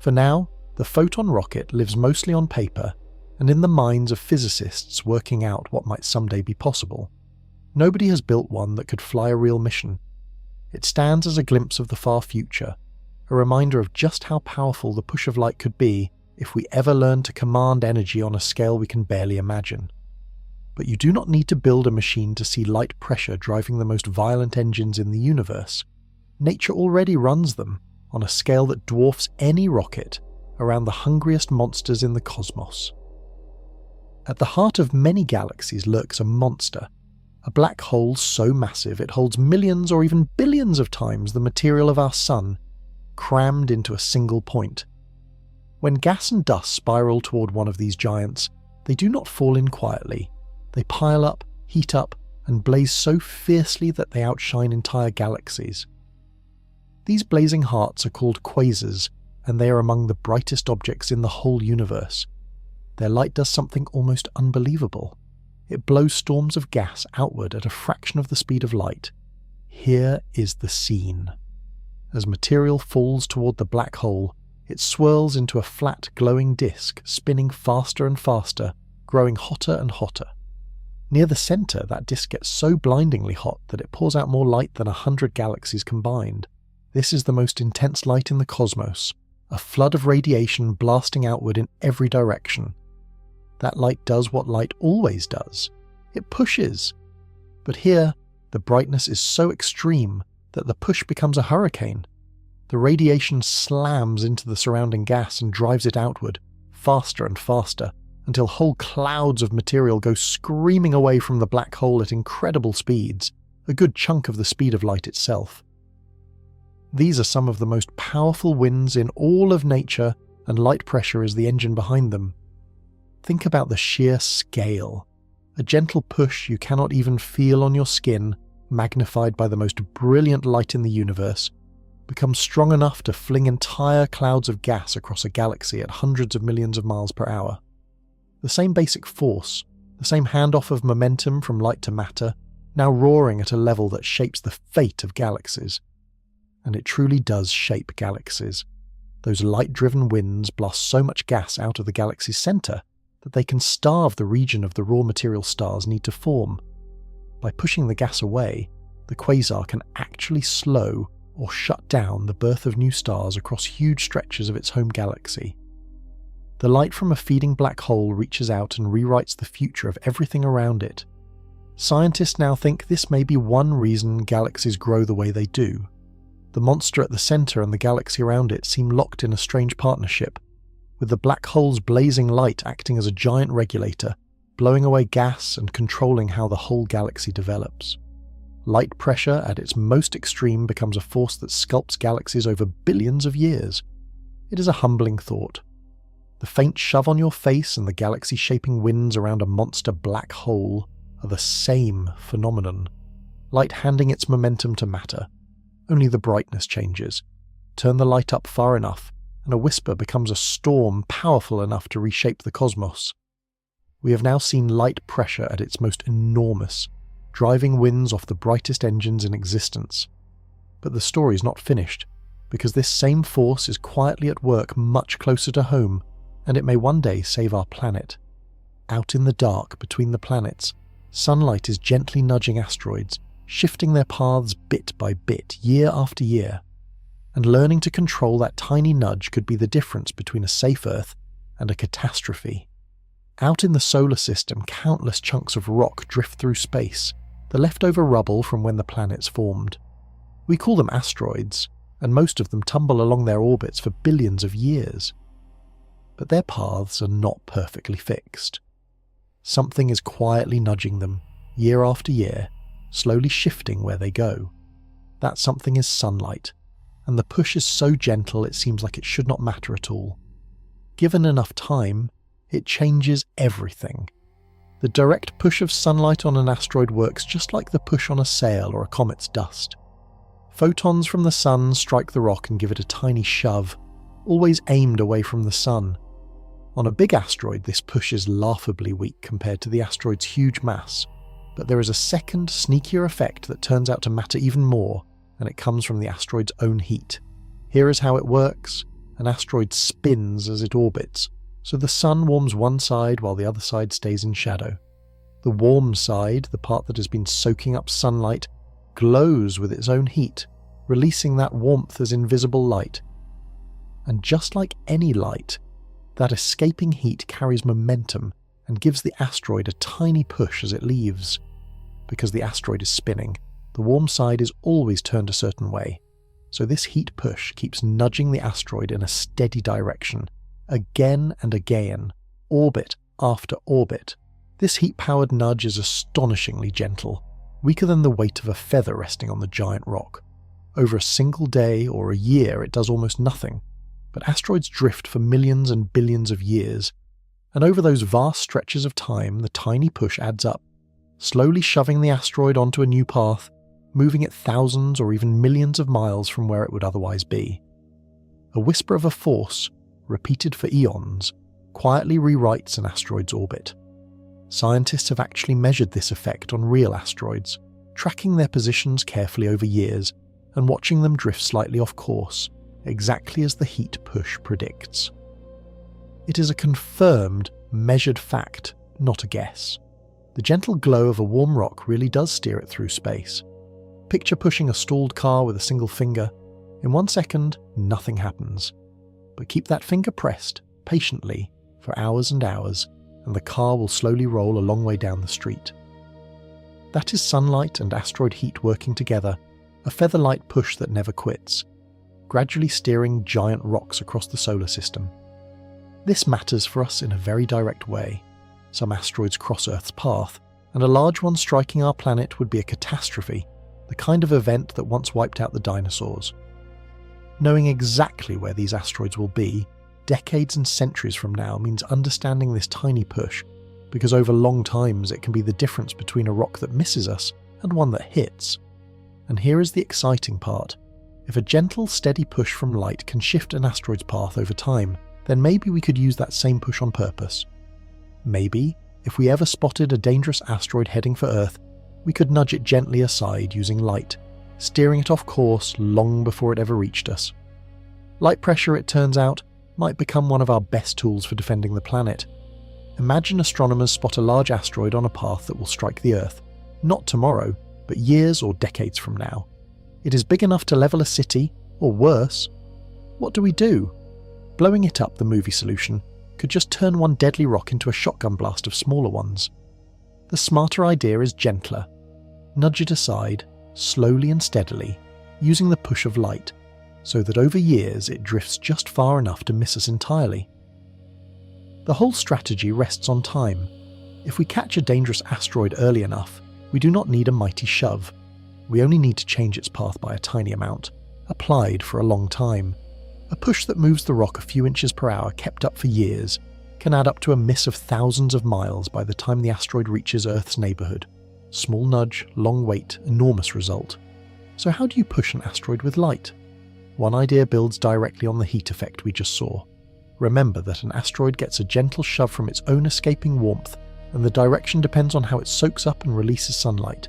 For now, the photon rocket lives mostly on paper and in the minds of physicists working out what might someday be possible. Nobody has built one that could fly a real mission. It stands as a glimpse of the far future, a reminder of just how powerful the push of light could be if we ever learned to command energy on a scale we can barely imagine. But you do not need to build a machine to see light pressure driving the most violent engines in the universe. Nature already runs them, on a scale that dwarfs any rocket, around the hungriest monsters in the cosmos. At the heart of many galaxies lurks a monster, a black hole so massive it holds millions or even billions of times the material of our sun, crammed into a single point. When gas and dust spiral toward one of these giants, they do not fall in quietly. They pile up, heat up, and blaze so fiercely that they outshine entire galaxies. These blazing hearts are called quasars, and they are among the brightest objects in the whole universe, their light does something almost unbelievable. It blows storms of gas outward at a fraction of the speed of light. Here is the scene. As material falls toward the black hole, it swirls into a flat, glowing disk, spinning faster and faster, growing hotter and hotter. Near the center, that disk gets so blindingly hot that it pours out more light than 100 galaxies combined. This is the most intense light in the cosmos, a flood of radiation blasting outward in every direction. That light does what light always does. It pushes. But here, the brightness is so extreme that the push becomes a hurricane. The radiation slams into the surrounding gas and drives it outward, faster and faster, until whole clouds of material go screaming away from the black hole at incredible speeds, a good chunk of the speed of light itself. These are some of the most powerful winds in all of nature, and light pressure is the engine behind them. Think about the sheer scale. A gentle push you cannot even feel on your skin, magnified by the most brilliant light in the universe, becomes strong enough to fling entire clouds of gas across a galaxy at hundreds of millions of miles per hour. The same basic force, the same handoff of momentum from light to matter, now roaring at a level that shapes the fate of galaxies. And it truly does shape galaxies. Those light-driven winds blast so much gas out of the galaxy's center that they can starve the region of the raw material stars need to form. By pushing the gas away, the quasar can actually slow or shut down the birth of new stars across huge stretches of its home galaxy. The light from a feeding black hole reaches out and rewrites the future of everything around it. Scientists now think this may be one reason galaxies grow the way they do. The monster at the center and the galaxy around it seem locked in a strange partnership, with the black hole's blazing light acting as a giant regulator, blowing away gas and controlling how the whole galaxy develops. Light pressure at its most extreme becomes a force that sculpts galaxies over billions of years. It is a humbling thought. The faint shove on your face and the galaxy-shaping winds around a monster black hole are the same phenomenon. Light handing its momentum to matter. Only the brightness changes. Turn the light up far enough, and a whisper becomes a storm powerful enough to reshape the cosmos. We have now seen light pressure at its most enormous, driving winds off the brightest engines in existence. But the story's not finished, because this same force is quietly at work much closer to home, and it may one day save our planet. Out in the dark between the planets, sunlight is gently nudging asteroids, shifting their paths bit by bit, year after year. And learning to control that tiny nudge could be the difference between a safe Earth and a catastrophe. Out in the solar system, countless chunks of rock drift through space, the leftover rubble from when the planets formed. We call them asteroids, and most of them tumble along their orbits for billions of years. But their paths are not perfectly fixed. Something is quietly nudging them, year after year, slowly shifting where they go. That something is sunlight, and the push is so gentle it seems like it should not matter at all. Given enough time, it changes everything. The direct push of sunlight on an asteroid works just like the push on a sail or a comet's dust. Photons from the sun strike the rock and give it a tiny shove, always aimed away from the sun. On a big asteroid, this push is laughably weak compared to the asteroid's huge mass, but there is a second, sneakier effect that turns out to matter even more, and it comes from the asteroid's own heat. Here is how it works. An asteroid spins as it orbits, so the sun warms one side while the other side stays in shadow. The warm side, the part that has been soaking up sunlight, glows with its own heat, releasing that warmth as invisible light. And just like any light, that escaping heat carries momentum and gives the asteroid a tiny push as it leaves. Because the asteroid is spinning, the warm side is always turned a certain way, so this heat push keeps nudging the asteroid in a steady direction, again and again, orbit after orbit. This heat-powered nudge is astonishingly gentle, weaker than the weight of a feather resting on the giant rock. Over a single day or a year it does almost nothing, but asteroids drift for millions and billions of years, and over those vast stretches of time the tiny push adds up, slowly shoving the asteroid onto a new path, moving it thousands or even millions of miles from where it would otherwise be. A whisper of a force, repeated for eons, quietly rewrites an asteroid's orbit. Scientists have actually measured this effect on real asteroids, tracking their positions carefully over years and watching them drift slightly off course, exactly as the heat push predicts. It is a confirmed, measured fact, not a guess. The gentle glow of a warm rock really does steer it through space. Picture pushing a stalled car with a single finger. In 1 second, nothing happens. But keep that finger pressed, patiently, for hours and hours, and the car will slowly roll a long way down the street. That is sunlight and asteroid heat working together, a feather-light push that never quits, gradually steering giant rocks across the solar system. This matters for us in a very direct way. Some asteroids cross Earth's path, and a large one striking our planet would be a catastrophe, the kind of event that once wiped out the dinosaurs. Knowing exactly where these asteroids will be, decades and centuries from now, means understanding this tiny push, because over long times it can be the difference between a rock that misses us and one that hits. And here is the exciting part. If a gentle, steady push from light can shift an asteroid's path over time, then maybe we could use that same push on purpose. Maybe, if we ever spotted a dangerous asteroid heading for Earth, we could nudge it gently aside using light, steering it off course long before it ever reached us. Light pressure, it turns out, might become one of our best tools for defending the planet. Imagine astronomers spot a large asteroid on a path that will strike the Earth, not tomorrow, but years or decades from now. It is big enough to level a city, or worse. What do we do? Blowing it up, the movie solution, could just turn one deadly rock into a shotgun blast of smaller ones. The smarter idea is gentler. Nudge it aside, slowly and steadily, using the push of light, so that over years it drifts just far enough to miss us entirely. The whole strategy rests on time. If we catch a dangerous asteroid early enough, we do not need a mighty shove. We only need to change its path by a tiny amount, applied for a long time. A push that moves the rock a few inches per hour, kept up for years, can add up to a miss of thousands of miles by the time the asteroid reaches Earth's neighbourhood. Small nudge, long wait, enormous result. So how do you push an asteroid with light? One idea builds directly on the heat effect we just saw. Remember that an asteroid gets a gentle shove from its own escaping warmth, and the direction depends on how it soaks up and releases sunlight.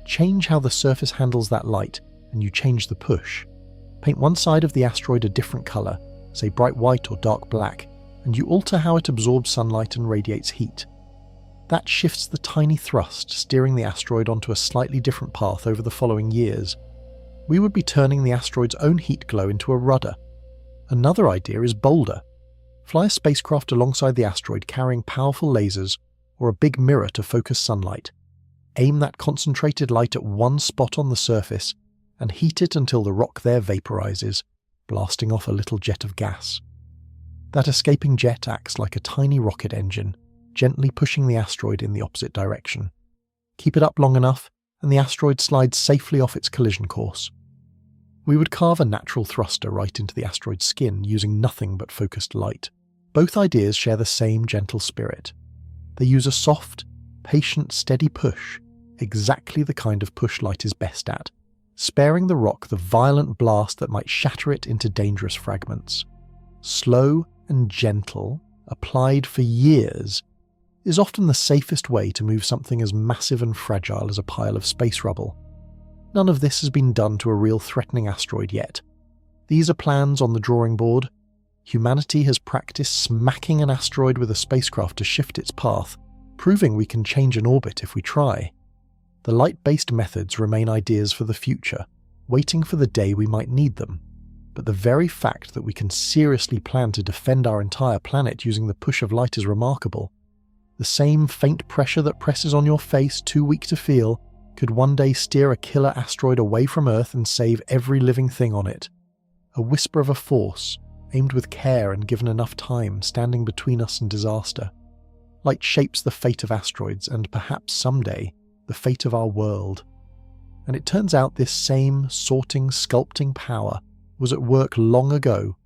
Change how the surface handles that light, and you change the push. Paint one side of the asteroid a different colour, say bright white or dark black, and you alter how it absorbs sunlight and radiates heat. That shifts the tiny thrust, steering the asteroid onto a slightly different path over the following years. We would be turning the asteroid's own heat glow into a rudder. Another idea is bolder. Fly a spacecraft alongside the asteroid carrying powerful lasers or a big mirror to focus sunlight. Aim that concentrated light at one spot on the surface and heat it until the rock there vaporizes, blasting off a little jet of gas. That escaping jet acts like a tiny rocket engine, gently pushing the asteroid in the opposite direction. Keep it up long enough, and the asteroid slides safely off its collision course. We would carve a natural thruster right into the asteroid's skin using nothing but focused light. Both ideas share the same gentle spirit. They use a soft, patient, steady push, exactly the kind of push light is best at, sparing the rock the violent blast that might shatter it into dangerous fragments. Slow and gentle, applied for years, is often the safest way to move something as massive and fragile as a pile of space rubble. None of this has been done to a real threatening asteroid yet. These are plans on the drawing board. Humanity has practiced smacking an asteroid with a spacecraft to shift its path, proving we can change an orbit if we try. The light-based methods remain ideas for the future, waiting for the day we might need them. But the very fact that we can seriously plan to defend our entire planet using the push of light is remarkable. The same faint pressure that presses on your face, too weak to feel, could one day steer a killer asteroid away from Earth and save every living thing on it. A whisper of a force, aimed with care and given enough time, standing between us and disaster. Light shapes the fate of asteroids and perhaps someday the fate of our world. And it turns out this same sorting, sculpting power was at work long ago,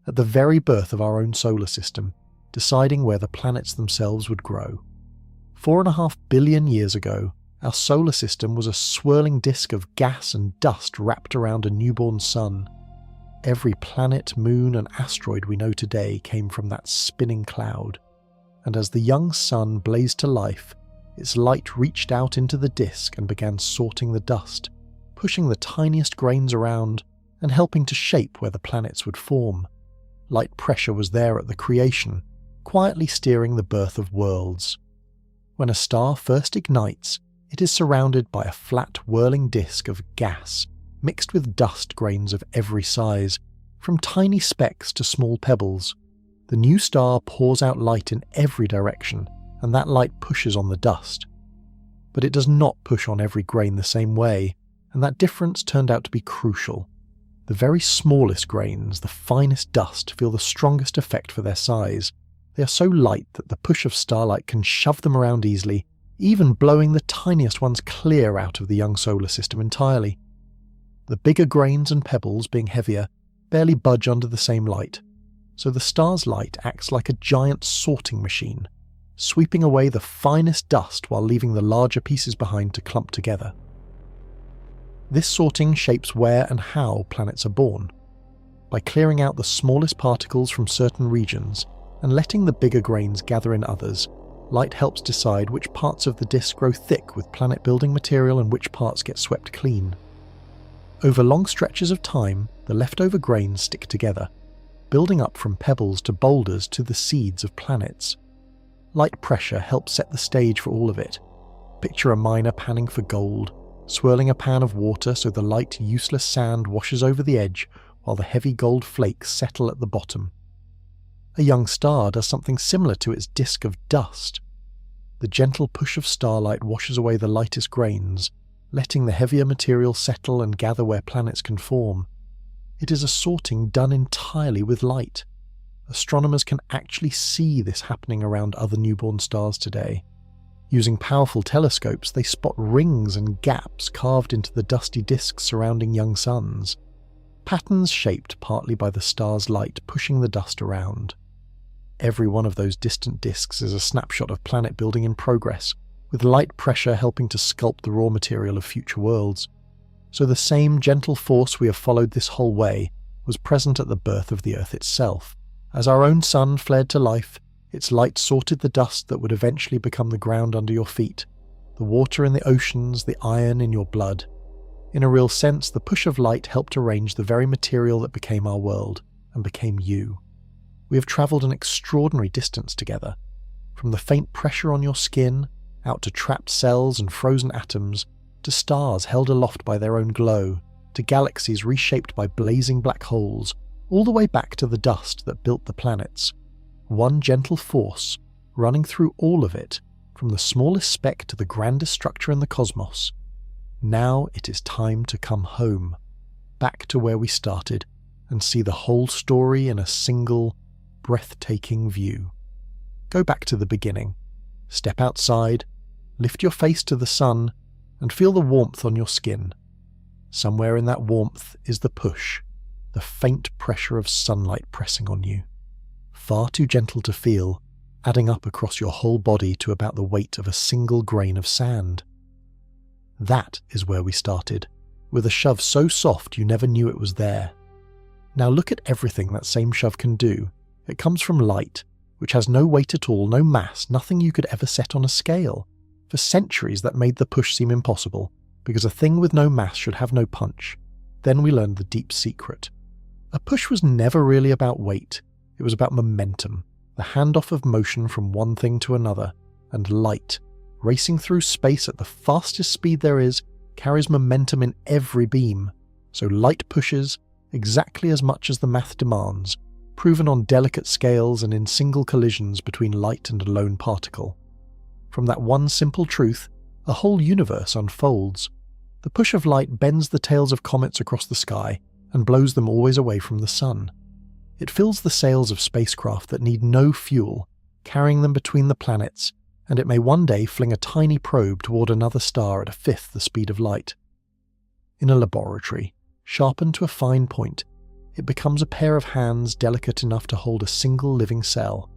at the very birth of our own solar system, deciding where the planets themselves would grow. 4.5 billion years ago, our solar system was a swirling disk of gas and dust wrapped around a newborn sun. Every planet, moon, and asteroid we know today came from that spinning cloud. And as the young sun blazed to life, its light reached out into the disk and began sorting the dust, pushing the tiniest grains around and helping to shape where the planets would form. Light pressure was there at the creation, quietly steering the birth of worlds. When a star first ignites, it is surrounded by a flat whirling disk of gas, mixed with dust grains of every size, from tiny specks to small pebbles. The new star pours out light in every direction, and that light pushes on the dust. But it does not push on every grain the same way, and that difference turned out to be crucial. The very smallest grains, the finest dust, feel the strongest effect for their size. They are so light that the push of starlight can shove them around easily, even blowing the tiniest ones clear out of the young solar system entirely. The bigger grains and pebbles, being heavier, barely budge under the same light, so the star's light acts like a giant sorting machine, sweeping away the finest dust while leaving the larger pieces behind to clump together. This sorting shapes where and how planets are born. By clearing out the smallest particles from certain regions and letting the bigger grains gather in others, light helps decide which parts of the disk grow thick with planet-building material and which parts get swept clean. Over long stretches of time, the leftover grains stick together, building up from pebbles to boulders to the seeds of planets. Light pressure helps set the stage for all of it. Picture a miner panning for gold, swirling a pan of water so the light, useless sand washes over the edge while the heavy gold flakes settle at the bottom. A young star does something similar to its disk of dust. The gentle push of starlight washes away the lightest grains, letting the heavier material settle and gather where planets can form. It is a sorting done entirely with light. Astronomers can actually see this happening around other newborn stars today. Using powerful telescopes, they spot rings and gaps carved into the dusty disks surrounding young suns, patterns shaped partly by the star's light pushing the dust around. Every one of those distant disks is a snapshot of planet building in progress, with light pressure helping to sculpt the raw material of future worlds. So the same gentle force we have followed this whole way was present at the birth of the Earth itself. As our own sun flared to life, its light sorted the dust that would eventually become the ground under your feet, the water in the oceans, the iron in your blood. In a real sense, the push of light helped arrange the very material that became our world, and became you. We have travelled an extraordinary distance together, from the faint pressure on your skin, out to trapped cells and frozen atoms, to stars held aloft by their own glow, to galaxies reshaped by blazing black holes, all the way back to the dust that built the planets. One gentle force, running through all of it, from the smallest speck to the grandest structure in the cosmos. Now it is time to come home, back to where we started, and see the whole story in a single, breathtaking view. Go back to the beginning. Step outside, lift your face to the sun, and feel the warmth on your skin. Somewhere in that warmth is the push, the faint pressure of sunlight pressing on you. Far too gentle to feel, adding up across your whole body to about the weight of a single grain of sand. That is where we started, with a shove so soft you never knew it was there. Now look at everything that same shove can do. It comes from light, which has no weight at all, no mass, nothing you could ever set on a scale. For centuries that made the push seem impossible, because a thing with no mass should have no punch. Then we learned the deep secret. A push was never really about weight. It was about momentum, the handoff of motion from one thing to another, and light, racing through space at the fastest speed there is, carries momentum in every beam. So light pushes, exactly as much as the math demands, proven on delicate scales and in single collisions between light and a lone particle. From that one simple truth, a whole universe unfolds. The push of light bends the tails of comets across the sky and blows them always away from the sun. It fills the sails of spacecraft that need no fuel, carrying them between the planets, and it may one day fling a tiny probe toward another star at a fifth the speed of light. In a laboratory, sharpened to a fine point, it becomes a pair of hands delicate enough to hold a single living cell,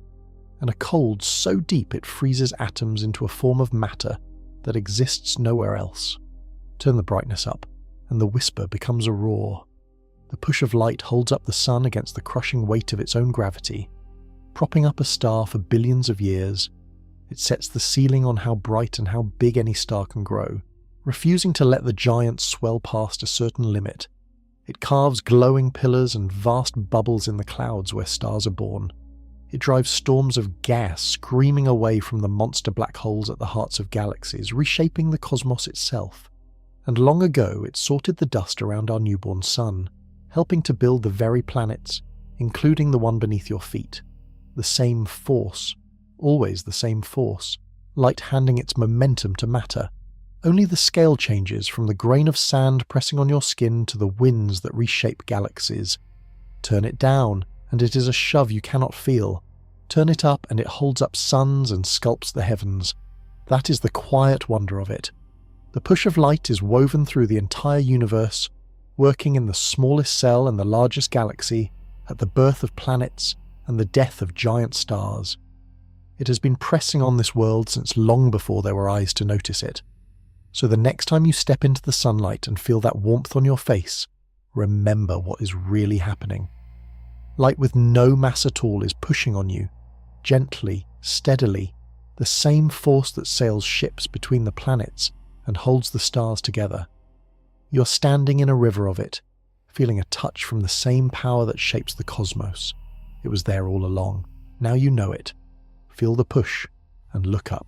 and a cold so deep it freezes atoms into a form of matter that exists nowhere else. Turn the brightness up, and the whisper becomes a roar. The push of light holds up the sun against the crushing weight of its own gravity, propping up a star for billions of years. It sets the ceiling on how bright and how big any star can grow, refusing to let the giant swell past a certain limit. It carves glowing pillars and vast bubbles in the clouds where stars are born. It drives storms of gas screaming away from the monster black holes at the hearts of galaxies, reshaping the cosmos itself. And long ago it sorted the dust around our newborn sun, helping to build the very planets, including the one beneath your feet. The same force, always the same force, light handing its momentum to matter. Only the scale changes from the grain of sand pressing on your skin to the winds that reshape galaxies. Turn it down, and it is a shove you cannot feel. Turn it up, and it holds up suns and sculpts the heavens. That is the quiet wonder of it. The push of light is woven through the entire universe, working in the smallest cell and the largest galaxy, at the birth of planets and the death of giant stars. It has been pressing on this world since long before there were eyes to notice it. So the next time you step into the sunlight and feel that warmth on your face, remember what is really happening. Light with no mass at all is pushing on you, gently, steadily, the same force that sails ships between the planets and holds the stars together. You're standing in a river of it, feeling a touch from the same power that shapes the cosmos. It was there all along. Now you know it. Feel the push and look up.